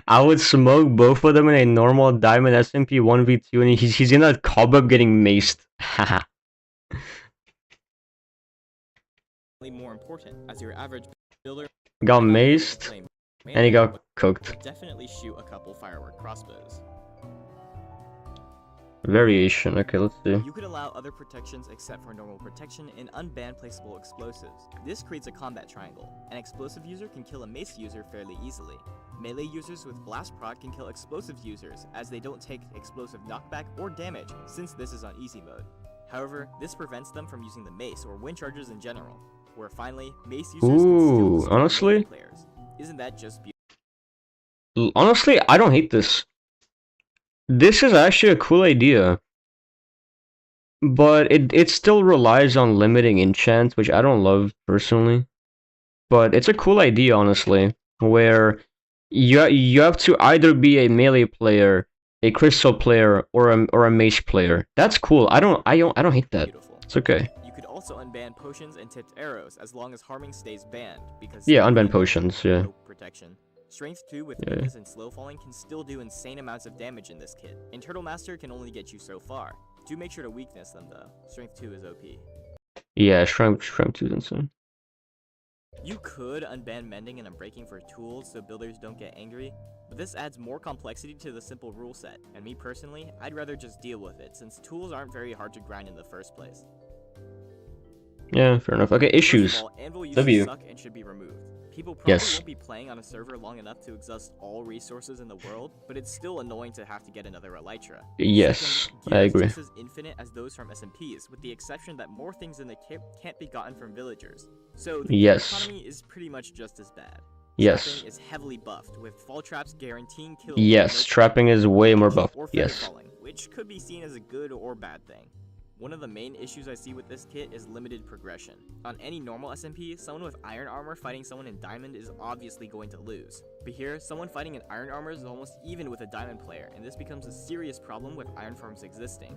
I would smoke both of them in a normal diamond SMP 1v2, and he's in a cobweb getting maced. Haha. More important, as your average builder Got might not be able to maced, play and he melee, got but cooked. can definitely shoot a couple firework crossbows. Variation. Okay, let's see. You could allow other protections except for normal protection and unban placeable explosives. This creates a combat triangle. An explosive user can kill a mace user fairly easily. Melee users with blast prod can kill explosive users, as they don't take explosive knockback or damage, since this is on easy mode. However, this prevents them from using the mace or wind charges in general, where finally, mace users can Ooh, still destroy honestly? melee players. Isn't that just beautiful? Honestly, I don't hate this. This is actually a cool idea. But it still relies on limiting enchants, which I don't love personally. But it's a cool idea, honestly, where you have to either be a melee player, a crystal player, or a mage player. That's cool. I don't hate that. It's okay. You could also unban potions and tipped arrows as long as harming stays banned, because Yeah, unban potions, yeah. no protection. Strength 2 with Yeah. weakness and slow falling can still do insane amounts of damage in this kit, and Turtle Master can only get you so far. Do make sure to weakness them though. Strength 2 is OP. Yeah, Shrimp 2 is insane. You could unban mending and unbreaking for tools so builders don't get angry, but this adds more complexity to the simple rule set, and me personally, I'd rather just deal with it since tools aren't very hard to grind in the first place. Yeah, fair enough. Okay, issues. First of all, anvil users W. suck and should be removed. People probably Yes. won't be playing on a server long enough to exhaust all resources in the world, but it's still annoying to have to get another Elytra. Yes, Second, I gear is agree. just as infinite as those from SMPs, with the exception that more things in the kit can't be gotten from villagers. So the gear Yes. economy is pretty much just as bad. Yes. Trapping is heavily buffed, with fall traps guaranteeing kills. Yes, with no trapping is way more buffed. or feather Yes. falling, which could be seen as a good or bad thing. One of the main issues I see with this kit is limited progression. On any normal SMP, someone with iron armor fighting someone in diamond is obviously going to lose. But here, someone fighting in iron armor is almost even with a diamond player, and this becomes a serious problem with iron farms existing.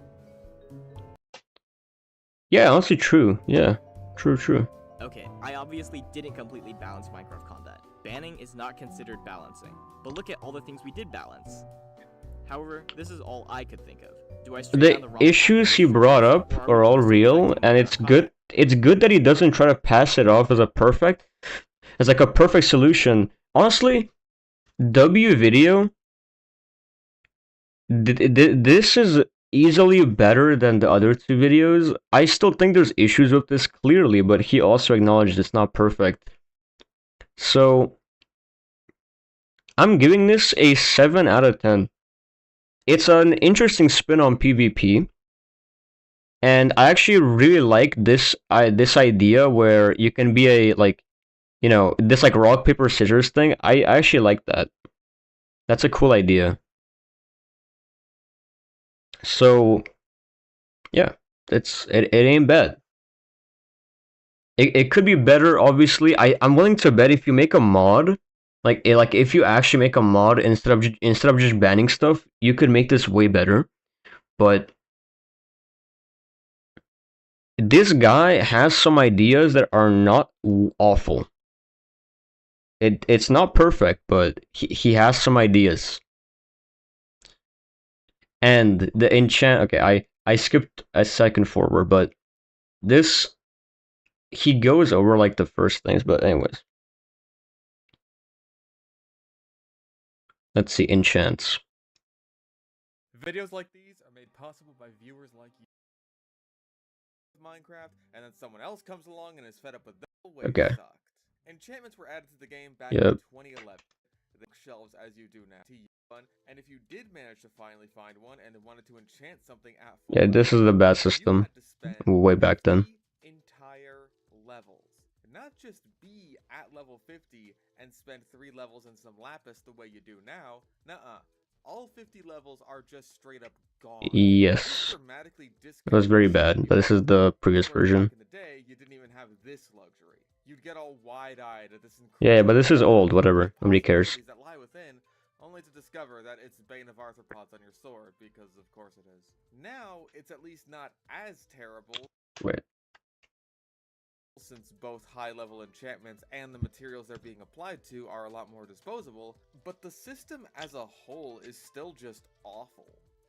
Yeah, honestly, true. Yeah, true. Okay, I obviously didn't completely balance Minecraft combat. Banning is not considered balancing, but look at all the things we did balance. However, this is all I could think of. Do I stray down The the wrong issues path he with brought this, up or are we all just real, reflecting and on it's our good. It's good that he doesn't try to pass it off as as like a perfect solution. Honestly, W video. This is easily better than the other two videos. I still think there's issues with this clearly, but he also acknowledged it's not perfect. So I'm giving this a 7 out of 10. It's an interesting spin on PvP. And I actually really like this idea where you can be a this like rock paper scissors thing. I actually like that. That's a cool idea. So yeah, it ain't bad. It could be better, obviously. I'm willing to bet if you make a mod, like if you actually make a mod instead of just banning stuff, you could make this way better. But this guy has some ideas that are not awful. It's not perfect, but he has some ideas. And the enchant, okay, I skipped a second forward, but this he goes over like the first things, but anyways. Let's see, enchants. Videos like these are made possible by viewers like you. Minecraft, and then someone else comes along and is fed up with the way Okay. it sucked. Enchantments were added to the game back Yep. in 2011. The shelves as you do now. And if you did manage to finally find one and wanted to enchant something at full Yeah, this is the level, bad you system had to spend way back then. 50 entire levels. Not just be at level 50 and spend 3 levels in some lapis the way you do now. Nuh-uh. All 50 levels are just straight up gone. Yes. Dramatically It was very bad, but this is the previous Whereas version. back in the day, you didn't even have this luxury. You'd get all wide-eyed at this Yeah, but this is incredible old. Whatever. Nobody cares. possibilities that lie within, only to discover that it's Bane of Arthropods on your sword, because of course it is. Now, it's at least not as terrible, Wait. since both high-level enchantments and the materials they're being applied to are a lot more disposable, but the system as a whole is still just awful.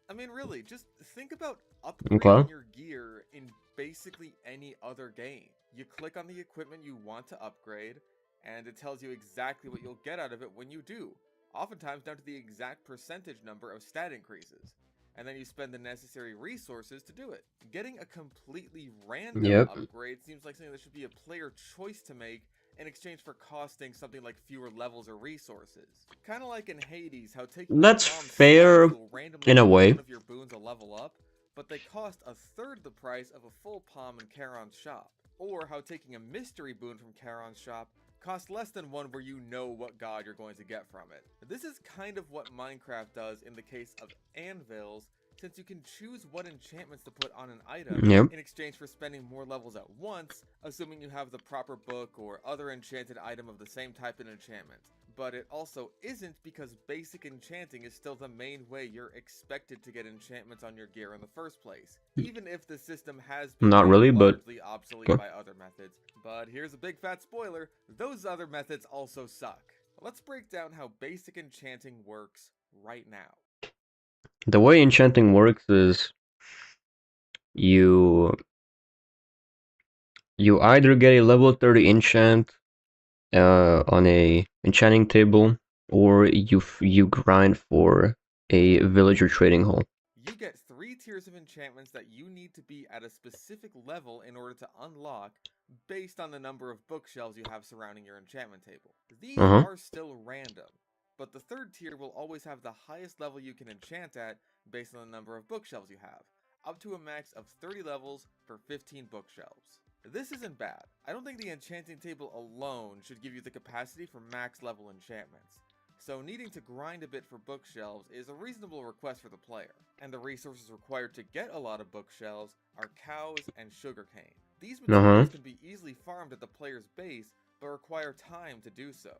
I mean, really, just think about upgrading Okay. your gear in basically any other game. You click on the equipment you want to upgrade, and it tells you exactly what you'll get out of it when you do, oftentimes down to the exact percentage number of stat increases. And then you spend the necessary resources to do it. Getting a completely random Yep. upgrade seems like something that should be a player choice to make in exchange for costing something like fewer levels or resources. Kind of like in Hades, how taking That's the bomb fair slots will randomly in a give way. one of your boons a level up, but they cost a third the price of a full palm in Charon's shop. Or how taking a mystery boon from Charon's shop costs less than one where you know what god you're going to get from it. This is kind of what Minecraft does in the case of anvils, since you can choose what enchantments to put on an item Yep. in exchange for spending more levels at once, assuming you have the proper book or other enchanted item of the same type and enchantment. But it also isn't, because basic enchanting is still the main way you're expected to get enchantments on your gear in the first place, even if the system has been Not made really, but largely obsolete by other methods. But here's a big fat spoiler, those other methods also suck. Let's break down how basic enchanting works right now. the way enchanting works is you either get a level 30 enchant on a enchanting table, or you grind for a villager trading hall. You get 3 tiers of enchantments that you need to be at a specific level in order to unlock, based on the number of bookshelves you have surrounding your enchantment table. These are still random, but the 3rd tier will always have the highest level you can enchant at based on the number of bookshelves you have, up to a max of 30 levels for 15 bookshelves. This isn't bad. I don't think the enchanting table alone should give you the capacity for max level enchantments, so needing to grind a bit for bookshelves is a reasonable request for the player, and the resources required to get a lot of bookshelves are cows and sugarcane. These materials can be easily farmed at the player's base, but require time to do so,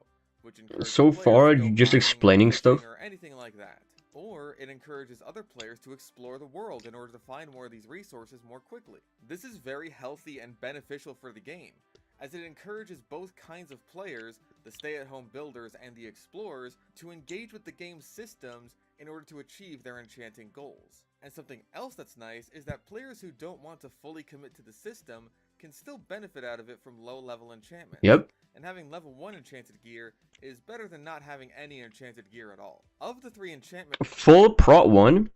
which encourages So players far, to go you're just mining, explaining fishing, stuff. or anything like that. Or it encourages other players to explore the world in order to find more of these resources more quickly. This is very healthy and beneficial for the game, as it encourages both kinds of players, the stay-at-home builders and the explorers, to engage with the game's systems in order to achieve their enchanting goals. And something else that's nice is that players who don't want to fully commit to the system can still benefit out of it from low-level enchantments. Yep. And having level 1 enchanted gear is better than not having any enchanted gear at all. Of the 3 enchantments, Full Prot 1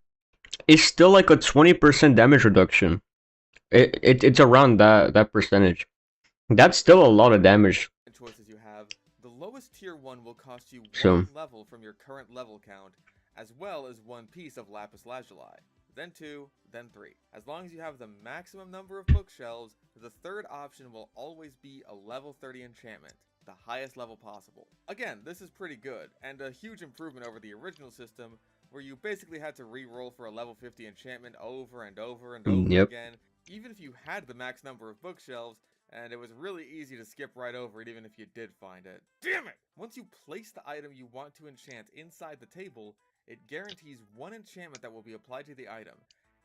is still like a 20% damage reduction. It's around that percentage. That's still a lot of damage. choices you have, the lowest tier 1 will cost you So- 1 level from your current level count, as well as 1 piece of lapis lazuli, then 2, then 3. As long as you have the maximum number of bookshelves, the 3rd option will always be a level 30 enchantment, the highest level possible. Again, this is pretty good, and a huge improvement over the original system, where you basically had to re-roll for a level 50 enchantment over and over and over Yep. again, even if you had the max number of bookshelves, and it was really easy to skip right over it even if you did find it. Damn it! Once you place the item you want to enchant inside the table, it guarantees 1 enchantment that will be applied to the item,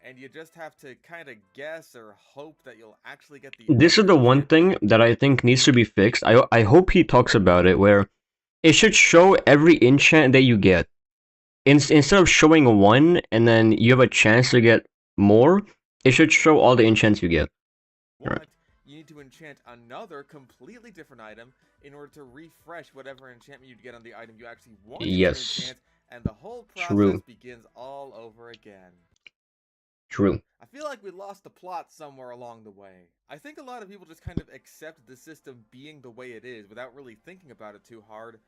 and you just have to kind of guess or hope that you'll actually get the This is other the one enchantment. thing that I think needs to be fixed. I hope he talks about it, where it should show every enchant that you get. Instead of showing 1 and then you have a chance to get more, it should show all the enchants you get. Want, you need to enchant another completely different item in order to refresh whatever enchantment you'd get on the item you actually wanted Yes. to enchant, and the whole process True. begins all over again. True. I feel like we lost the plot somewhere along the way. I think a lot of people just kind of accept the system being the way it is without really thinking about it too hard,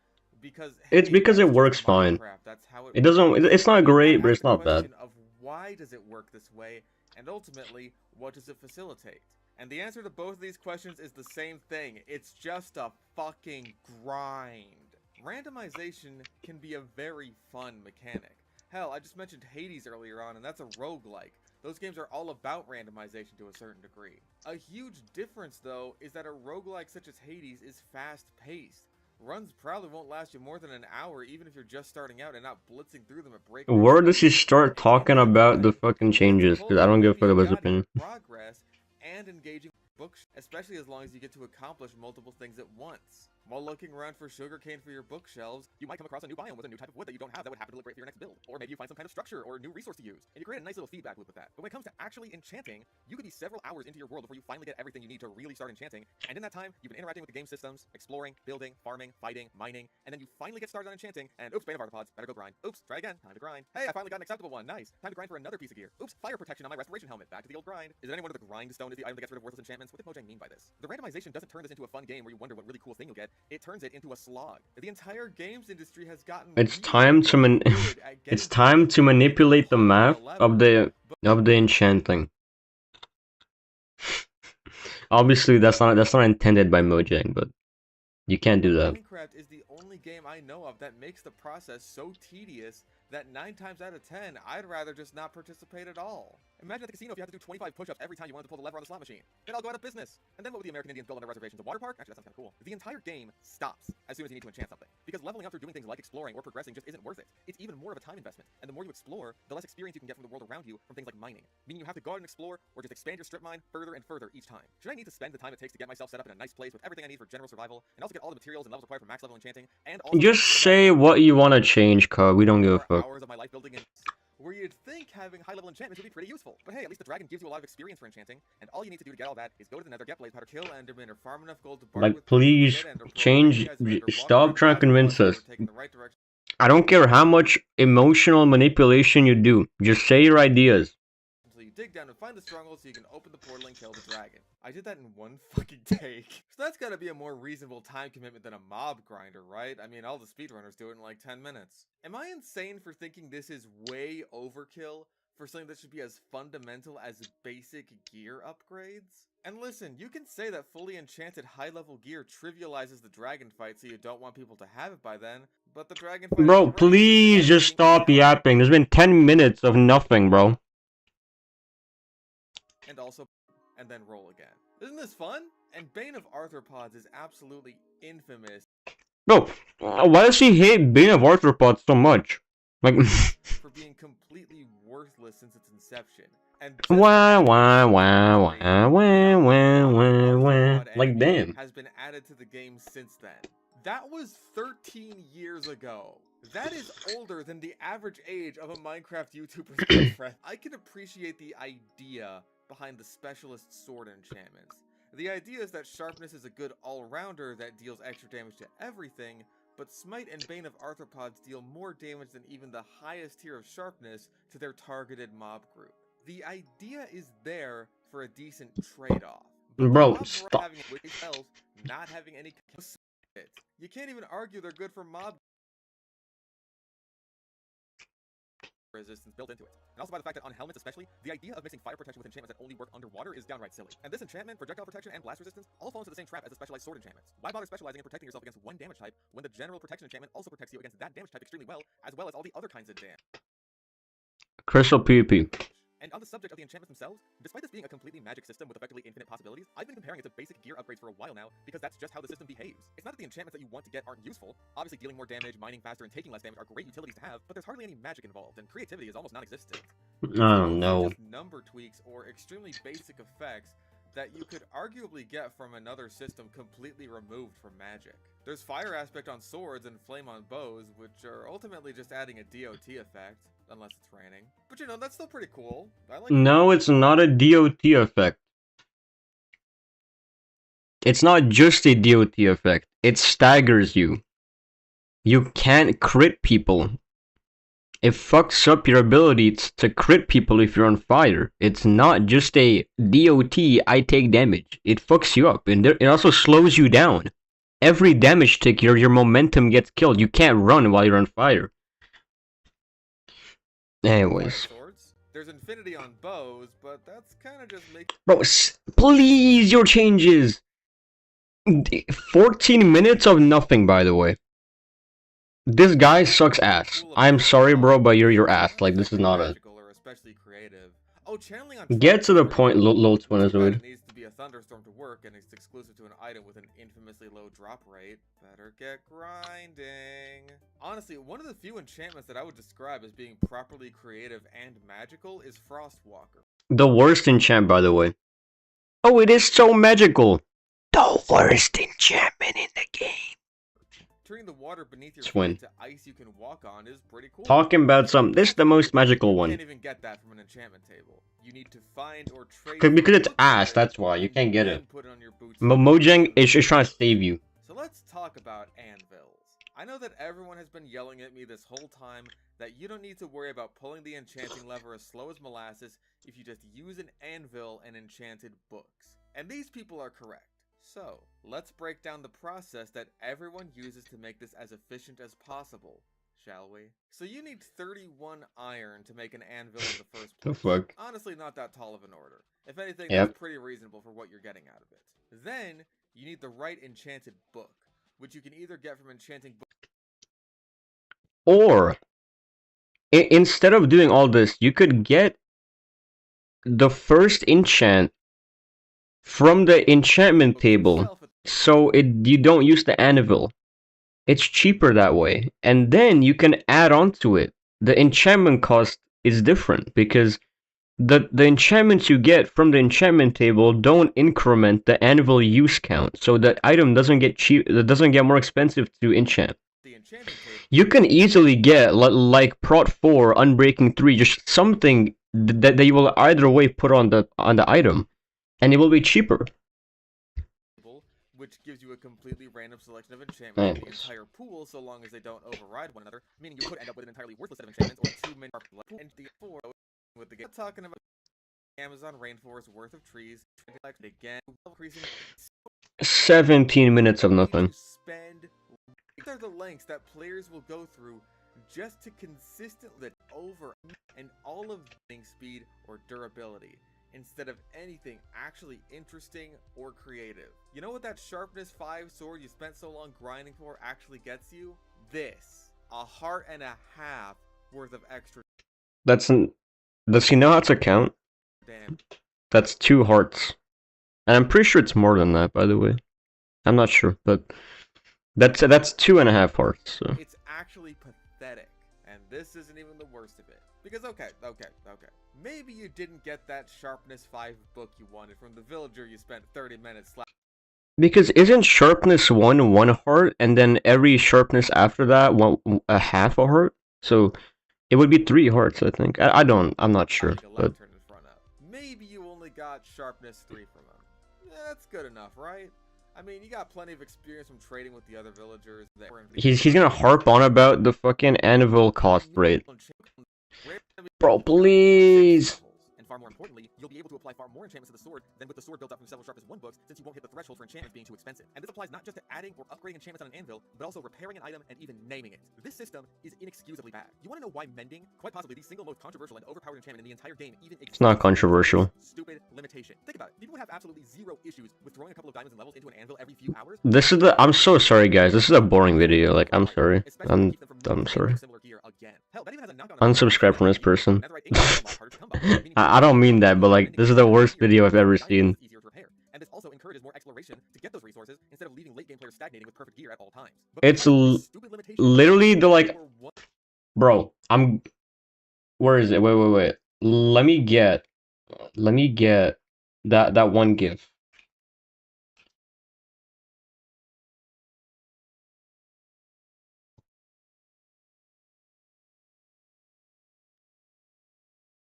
because It's hey, because that's it just works fine. Minecraft, that's how It doesn't. works. It's not But great, that but asks it's the not bad. question of why does it work this way, and ultimately, what does it facilitate? And the answer to both of these questions is the same thing. It's just a fucking grind. Randomization can be a very fun mechanic, Hell, I just mentioned Hades earlier on, and that's a roguelike. Those games are all about randomization to a certain degree. A huge difference, though, is that a roguelike such as Hades is fast-paced. Runs probably won't last you more than an hour, even if you're just starting out and not blitzing through them at breakneck Where does he speed. start talking In that about time, the fucking it's changes? Because I don't give a fuck about his opinion. progress and engaging books, especially as long as you get to accomplish multiple things at once. While looking around for sugarcane for your bookshelves, you might come across a new biome with a new type of wood that you don't have that would happen to look great for your next build. Or maybe you find some kind of structure or new resource to use, and you create a nice little feedback loop with that. But when it comes to actually enchanting, you could be several hours into your world before you finally get everything you need to really start enchanting, and in that time, you've been interacting with the game systems, exploring, building, farming, fighting, mining, and then you finally get started on enchanting, and oops, Bane of Arthropods, better go grind. Oops, try again, time to grind. Hey, I finally got an acceptable one, nice. Time to grind for another piece of gear. Oops, fire protection on my restoration helmet, back to the old grind. Is it any wonder the grindstone is the item that gets rid of worthless enchantments? What did Mojang mean by this? The randomization doesn't turn this into a fun game where you wonder what really cool thing you'll get, it turns it into a slog. The entire games industry has gotten It's time to it's time to manipulate the math of the enchanting. Obviously, that's not intended by Mojang, but you can't do that. Minecraft is the only game I know of that makes the process so tedious that 9 times out of 10, I'd rather just not participate at all. Imagine at the casino if you had to do 25 push-ups every time you wanted to pull the lever on the slot machine. Then I'll go out of business. And then what would the American Indians build on their reservations? A water park? Actually, that sounds kind of cool. The entire game stops as soon as you need to enchant something. Because leveling up or doing things like exploring or progressing just isn't worth it. It's even more of a time investment. And the more you explore, the less experience you can get from the world around you from things like mining. Meaning you have to go out and explore or just expand your strip mine further and further each time. Should I need to spend the time it takes to get myself set up in a nice place with everything I need for general survival and also get all the materials and levels required for max level enchanting and also Just say what you want to change, cuz we don't give a fuck. hours of my life building in where you'd think having high level enchantments would be pretty useful. But hey, at least the dragon gives you a lot of experience for enchanting, and all you need to do to get all that is go to the nether, get blaze powder, kill enderman, or farm enough gold to barter Like, with people to please get ender pearls. change. You guys remember Stop water trying to convince us. taking the right direction. I don't care how much emotional manipulation you do. Just say your ideas. Until you dig down and find the stronghold so you can open the portal and kill the dragon. I did that in one fucking take. So that's gotta be a more reasonable time commitment than a mob grinder, right? I mean, all the speedrunners do it in like 10 minutes. Am I insane for thinking this is way overkill for something that should be as fundamental as basic gear upgrades? And listen, you can say that fully enchanted high-level gear trivializes the dragon fight so you don't want people to have it by then, but the dragon fight... Bro, please just stop yapping. There's been 10 minutes of nothing, bro. And then roll again. Isn't this fun? And Bane of Arthropods is absolutely infamous. Bro, why does he hate Bane of Arthropods so much? Like, for being completely worthless since its inception. And wah. Like, damn. has been added to the game since then. That was 13 years ago. That is older than the average age of a Minecraft YouTuber's girlfriend. I can appreciate the idea behind the specialist sword enchantments. The idea is that sharpness is a good all-rounder that deals extra damage to everything, but Smite and Bane of Arthropods deal more damage than even the highest tier of sharpness to their targeted mob group. The idea is there for a decent trade-off. Bro, stop. Having elves, not having any... You can't even argue they're good for mob resistance built into it. And also by the fact that on helmets especially, the idea of mixing fire protection with enchantments that only work underwater is downright silly. And this enchantment, projectile protection, and blast resistance all fall into the same trap as the specialized sword enchantments. Why bother specializing and protecting yourself against one damage type when the general protection enchantment also protects you against that damage type extremely well as all the other kinds of damage? Crystal PvP. And on the subject of the enchantments themselves, despite this being a completely magic system with effectively infinite possibilities, I've been comparing it to basic gear upgrades for a while now, because that's just how the system behaves. It's not that the enchantments that you want to get aren't useful. Obviously dealing more damage, mining faster, and taking less damage are great utilities to have, but there's hardly any magic involved, and creativity is almost non-existent. I don't know. Just number tweaks or extremely basic effects that you could arguably get from another system completely removed from magic. There's fire aspect on swords and flame on bows, which are ultimately just adding a DOT effect. Unless it's raining. But you know, that's still pretty cool. I like No, it's not a DOT effect. It's not just a DOT effect. It staggers you. You can't crit people. It fucks up your ability to crit people if you're on fire. It's not just a DOT, I take damage. It fucks you up. And it also slows you down. Every damage tick, your momentum gets killed. You can't run while you're on fire. Anyways. There's infinity on bows, but that's kind of just making... Bro, please, your changes! 14 minutes of nothing, by the way. This guy sucks ass. I'm sorry, bro, but you're your ass. Like, this is not a... magical or especially creative. Oh, channeling on Get to the Tribe is point, pretty cool. Lil Too bad Twinazoid. it needs to be a thunderstorm to work, and it's exclusive to an item with an infamously low drop rate. Better get grinding. Honestly, one of the few enchantments that I would describe as being properly creative and magical is Frostwalker. The worst enchant, by the way. Oh, it is so magical. The worst enchantment in the game. Turning the water beneath your Swin. feet to ice you can walk on is pretty cool. Talking about some... This is the most magical You one. can't even get that from an enchantment table. You need to find or trade Because it's books ass, with it, that's why. You and can't get then it. put on your boots. Mojang is trying to save you. So let's talk about anvils. I know that everyone has been yelling at me this whole time that you don't need to worry about pulling the enchanting lever as slow as molasses if you just use an anvil and enchanted books. And these people are correct. So, let's break down the process that everyone uses to make this as efficient as possible, shall we? So you need 31 iron to make an anvil in the first place. The fuck? Honestly, not that tall of an order. If anything, Yep. that's pretty reasonable for what you're getting out of it. Then, you need the right enchanted book, which you can either get from enchanting book. Or, instead of doing all this, you could get the first enchant from the enchantment table, so you don't use the anvil. It's cheaper that way, and then you can add on to it. The enchantment cost is different because the enchantments you get from the enchantment table don't increment the anvil use count, so the item doesn't get more expensive to enchant. The enchanting table. You can easily get like Prot 4, Unbreaking 3, just something that you will either way put on the item, and it will be cheaper. Which gives you a completely random selection of enchantments in the Nice. entire pool, so long as they don't override one another, meaning you could end up with an entirely worthless set of enchantments or 2 min and the 4 with the game. Talking about Amazon rainforest worth of trees, again, increasing 17 minutes of nothing. spend. These are the lengths that players will go through just to consistently over and all of speed or durability, instead of anything actually interesting or creative. You know what that sharpness 5 sword you spent so long grinding for actually gets you? This. A heart and a half worth of extra Does he know how to count? damage. That's 2 hearts. And I'm pretty sure it's more than that, by the way. I'm not sure, but that's 2.5 hearts, so. It's actually pathetic. And this isn't even the worst of it. Because okay. Maybe you didn't get that sharpness 5 book you wanted from the villager you spent 30 minutes Because isn't sharpness 1 heart, and then every sharpness after that a half a heart? So it would be 3 hearts, I think. I'm not sure, but maybe you only got sharpness 3 from him. That's good enough, right? I mean, you got plenty of experience from trading with the other villagers. he's gonna harp on about the fucking anvil cost rate. Bro, please. And far more importantly, you'll be able to apply far more enchantments to the sword than with the sword built up from several sharpness 1 books, since you won't hit the threshold for enchantments being too expensive. And this applies not just to adding or upgrading enchantments on an anvil, but also repairing an item and even naming it. This system is inexcusably bad. You want to know why mending, quite possibly the single most controversial and overpowered enchantment in the entire game, even It's not controversial. Stupid limitation. Think about it. People would have absolutely zero issues with throwing a couple of diamonds and levels into an anvil every few hours. I'm so sorry, guys. This is a boring video. Like, I'm sorry. I'm sorry. Unsubscribe from this person. I don't mean that, but like, this is the worst video I've ever seen. And this also encourages more exploration to get those resources instead of leaving late game players stagnating with perfect gear at all times. It's literally the like, bro. Where is it? Wait. Let me get that one GIF.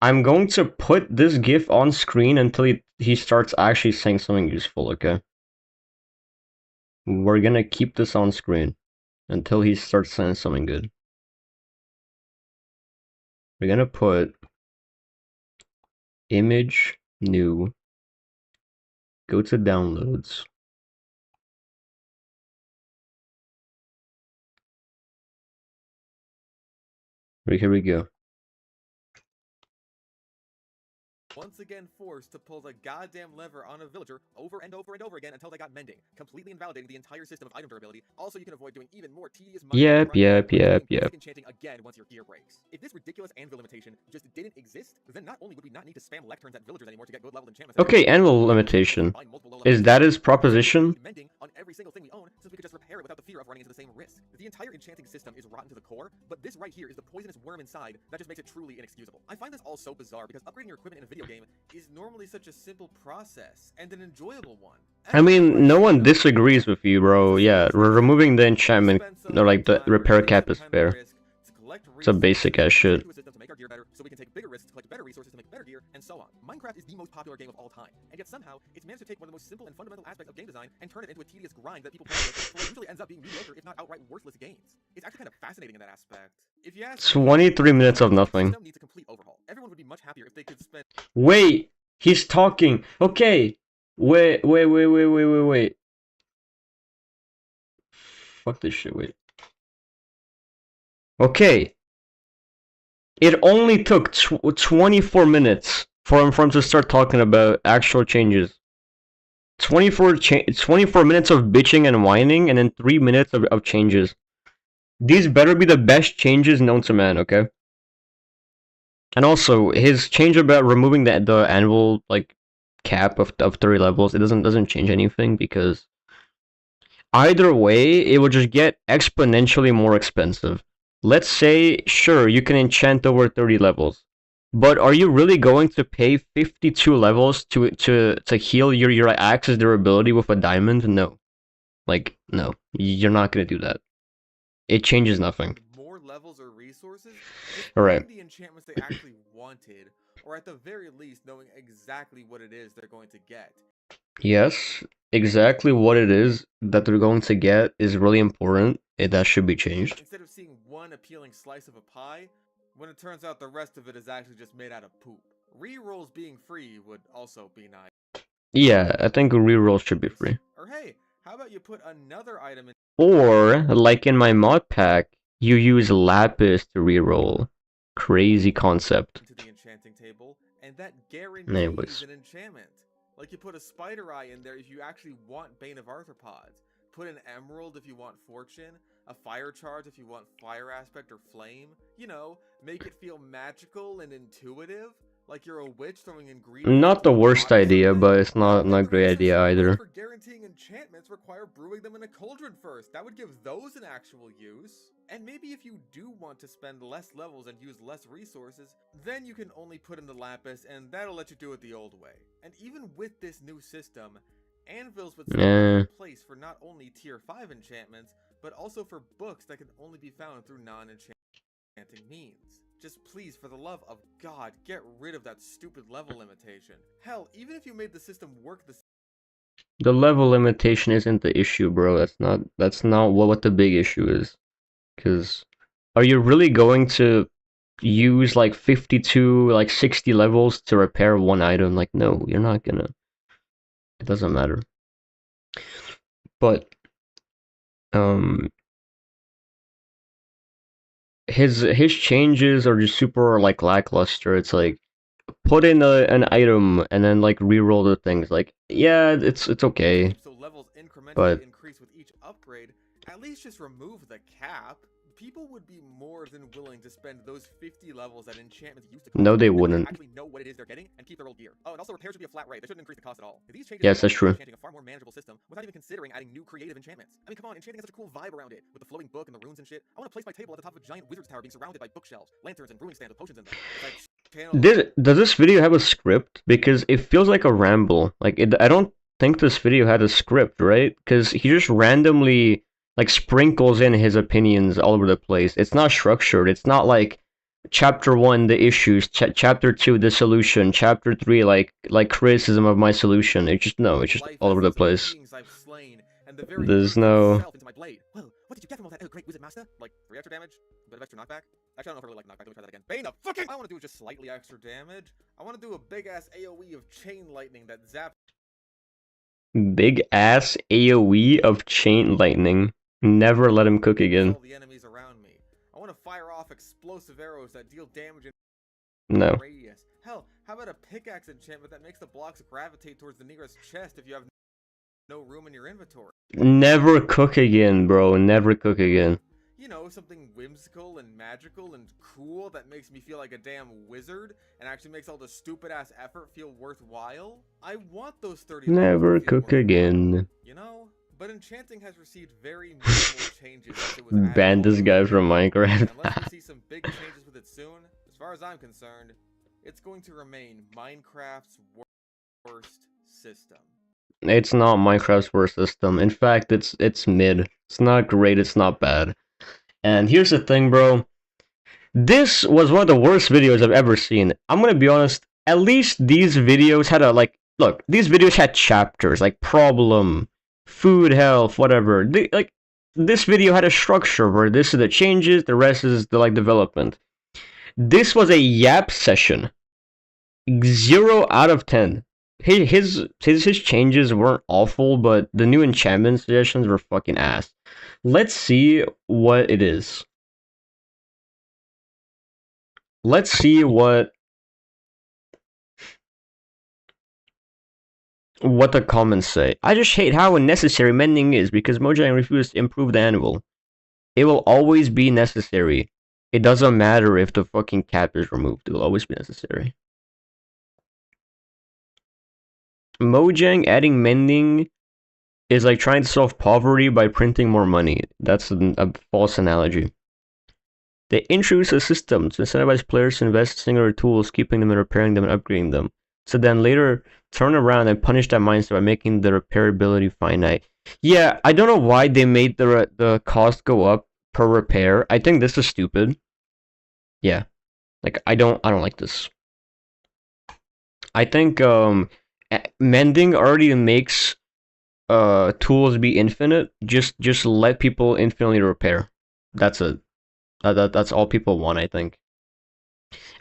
I'm going to put this GIF on screen until he starts actually saying something useful, okay? We're gonna keep this on screen until he starts saying something good. We're gonna put image new, go to downloads. Here we go. once again forced to pull the goddamn lever on a villager over and over and over again until they got mending, completely invalidating the entire system of item durability. Also, you can avoid doing even more tedious Yep. basic enchanting again once your gear breaks. If this ridiculous anvil limitation just didn't exist, then not only would we not need to spam lecterns at villagers anymore to get good level enchantments. Okay, anvil limitation. Is that his proposition? Mending on every single thing we own, since we could just repair it without the fear of running into the same risk. The entire enchanting system is rotten to the core, but this right here is the poisonous worm inside that just makes it truly inexcusable. I find this all so bizarre because upgrading your equipment in a video game is normally such a simple process and an enjoyable one. I mean, no one disagrees with you, bro. Yeah, removing the enchantment, or like the repair cap is fair. It's a basic ass shit. So we can take bigger risks to collect better resources to make better gear, and so on. Minecraft is the most popular game of all time, and yet somehow it's managed to take one of the most simple and fundamental aspects of game design and turn it into a tedious grind that people play with, what usually ends up being mediocre, if not outright worthless games. It's actually kind of fascinating in that aspect. If you ask 23 minutes of nothing. The system needs a complete overhaul. Everyone would be much happier if they could spend. Wait, he's talking. Okay. Wait. Fuck this shit, wait. Okay. It only took 24 minutes for him to start talking about actual changes. 24 minutes of bitching and whining, and then 3 minutes of changes. These better be the best changes known to man, okay? And also, his change about removing the anvil, like, cap of 30 levels, it doesn't change anything, because either way, it will just get exponentially more expensive. Let's say, sure, you can enchant over 30 levels, but are you really going to pay 52 levels to heal your axe's durability with a diamond? No. Like, no. You're not gonna do that. It changes nothing. More levels or resources? Alright. The enchantments they actually wanted, or at the very least knowing exactly what it is they're going to get. Yes, exactly what it is that they're going to get is really important. That should be changed. Instead of seeing one appealing slice of a pie, when it turns out the rest of it is actually just made out of poop. Rerolls being free would also be nice. Yeah, I think rerolls should be free. Or hey, how about you put another item in? Or, like in my mod pack, you use lapis to reroll. Crazy concept. Into the enchanting table, and that guarantees an enchantment. Like you put a spider eye in there if you actually want Bane of Arthropods. Put an emerald if you want fortune, a fire charge if you want fire aspect or flame. You know, make it feel magical and intuitive, like you're a witch throwing ingredients. Not the worst idea, but it's not a great idea either. For guaranteeing enchantments require brewing them in a cauldron first. That would give those an actual use. And maybe if you do want to spend less levels and use less resources, then you can only put in the lapis, and that'll let you do it the old way. And even with this new system, anvils would still have a place for not only tier 5 enchantments, but also for books that can only be found through non-enchanting means. Just please, for the love of God, get rid of that stupid level limitation. Hell, even if you made the system work the level limitation isn't the issue, bro. That's not what the big issue is. Because are you really going to use like 52, like 60 levels to repair one item? Like, no, you're not gonna. It doesn't matter. But his changes are just super like lackluster. It's like put in an item and then like reroll the things. Like, yeah, it's okay. So levels incrementally but increase with each upgrade. At least just remove the cap. People would be more than willing to spend those 50 levels that enchantments used to cost. No, they wouldn't. Actually know what it is they're getting and keep their old gear. Oh, and also repairs should be a flat rate. They shouldn't increase the cost at all. These changes yes, that's true. Enchanting a far more manageable system without even considering adding new creative enchantments. I mean, come on, enchanting has such a cool vibe around it with the floating book and the runes and shit. I want to place my table at the top of a giant wizard's tower being surrounded by bookshelves, lanterns, and brewing stands with potions in them. Does this video have a script? Because it feels like a ramble. Like I don't think this video had a script, right? Because he just randomly like sprinkles in his opinions all over the place. It's not structured. It's not like chapter 1 the issues, chapter 2 the solution, chapter 3 like criticism of my solution. It's just all over the place. There's no. Well, what did you get from all that great wizard master? Like 3 extra damage, a bit of extra knockback. Actually, I don't know if I really like knockback. Let me try that again. Bane of fucking. I want to do just slightly extra damage. I want to do a big ass AOE of chain lightning that zaps. Big ass AOE of chain lightning. Never let him cook again. All the enemies around me. I want to fire off explosive arrows that deal damage No. Radius. Hell, how about a pickaxe enchantment that makes the blocks gravitate towards the nearest chest if you have no room in your inventory? Never cook again, bro. Never cook again. You know, something whimsical and magical and cool that makes me feel like a damn wizard and actually makes all the stupid ass effort feel worthwhile. I want those 30 levels Never to feel cook worthwhile, again. you know? But enchanting has received very minimal changes since it was added Ban all this over guy the from game. Minecraft. Unless we see some big changes with it soon, as far as I'm concerned, it's going to remain Minecraft's worst system. It's not Minecraft's worst system. In fact, it's mid. It's not great, it's not bad. And here's the thing, bro. This was one of the worst videos I've ever seen. I'm gonna be honest, at least these videos had a, like, look, these videos had chapters, like problem, food, health, whatever. This video had a structure where this is the changes, the rest is the, like, development. This was a yap session. 0 out of 10. His changes weren't awful, but the new enchantment suggestions were fucking ass. Let's see what it is. Let's see what the comments say. I just hate how unnecessary mending is because Mojang refused to improve the anvil. It will always be necessary. It doesn't matter if the fucking cap is removed. It will always be necessary. Mojang adding mending is like trying to solve poverty by printing more money. That's a false analogy. They introduce a system to incentivize players to invest in singular tools, keeping them and repairing them and upgrading them. So then later turn around and punish that mindset by making the repairability finite. Yeah, I don't know why they made the cost go up per repair. I think this is stupid. Yeah. Like I don't like this. I think mending already makes tools be infinite. Just let people infinitely repair. That's it. That's all people want, I think.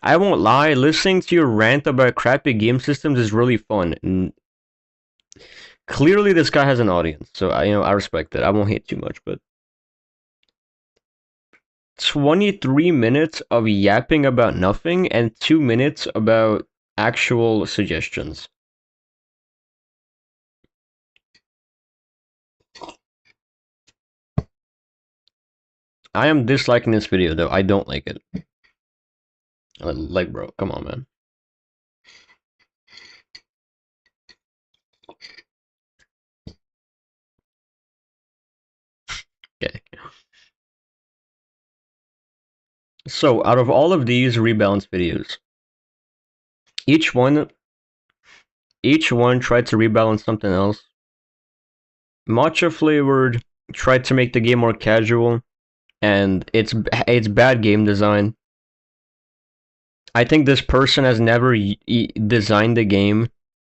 I won't lie, listening to your rant about crappy game systems is really fun. And clearly this guy has an audience, so I respect it. I won't hate too much, but 23 minutes of yapping about nothing and 2 minutes about actual suggestions. I am disliking this video though. I don't like it. Like, bro, come on, man. Okay. So, out of all of these rebalance videos, each one tried to rebalance something else. Matcha flavored tried to make the game more casual, and it's bad game design. I think this person has never designed the game.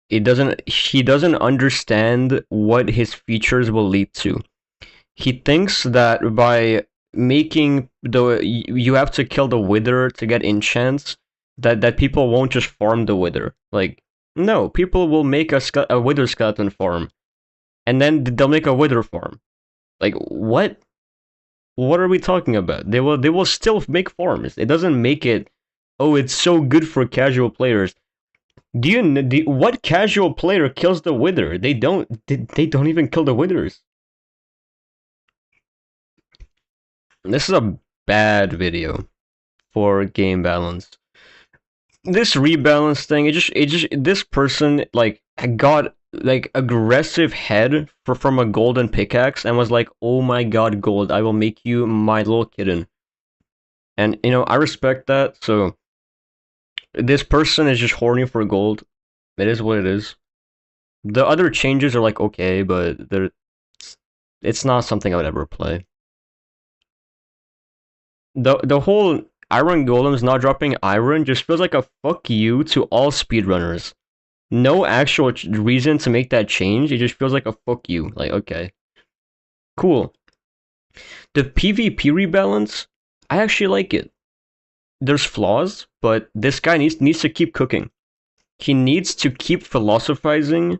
He doesn't understand what his features will lead to. He thinks that by making you have to kill the wither to get enchants, that people won't just farm the wither. Like, no, people will make a wither skeleton farm, and then they'll make a wither farm. Like, what? What are we talking about? They will still make farms. It doesn't make it, oh, it's so good for casual players. What casual player kills the wither? They don't even kill the withers. This is a bad video for game balance. This rebalance thing, this person like got like aggressive head from a golden pickaxe and was like, oh my god, gold, I will make you my little kitten. And I respect that. So this person is just horny for gold. It is what it is. The other changes are like okay, but it's not something I would ever play. The whole iron golems not dropping iron just feels like a fuck you to all speedrunners. No actual reason to make that change. It just feels like a fuck you. Like, okay, cool. The PvP rebalance, I actually like it. There's flaws, but this guy needs to keep cooking. He needs to keep philosophizing.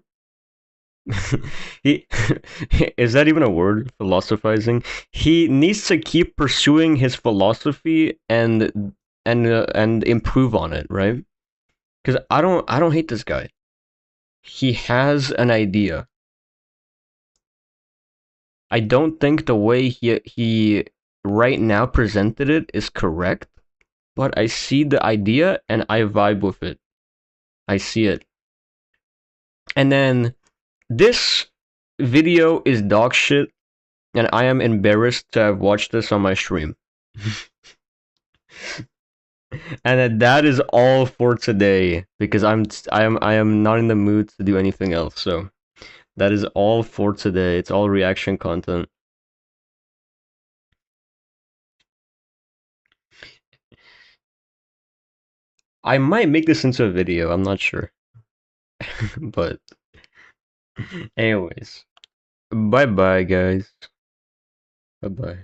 Is that even a word? Philosophizing? He needs to keep pursuing his philosophy and and improve on it, right? Because I don't hate this guy. He has an idea. I don't think the way he right now presented it is correct, but I see the idea and I vibe with it. I see it. And then this video is dog shit, and I am embarrassed to have watched this on my stream. And that is all for today because I am not in the mood to do anything else. So that is all for today. It's all reaction content. I might make this into a video, I'm not sure. But anyways, bye bye guys. Bye bye.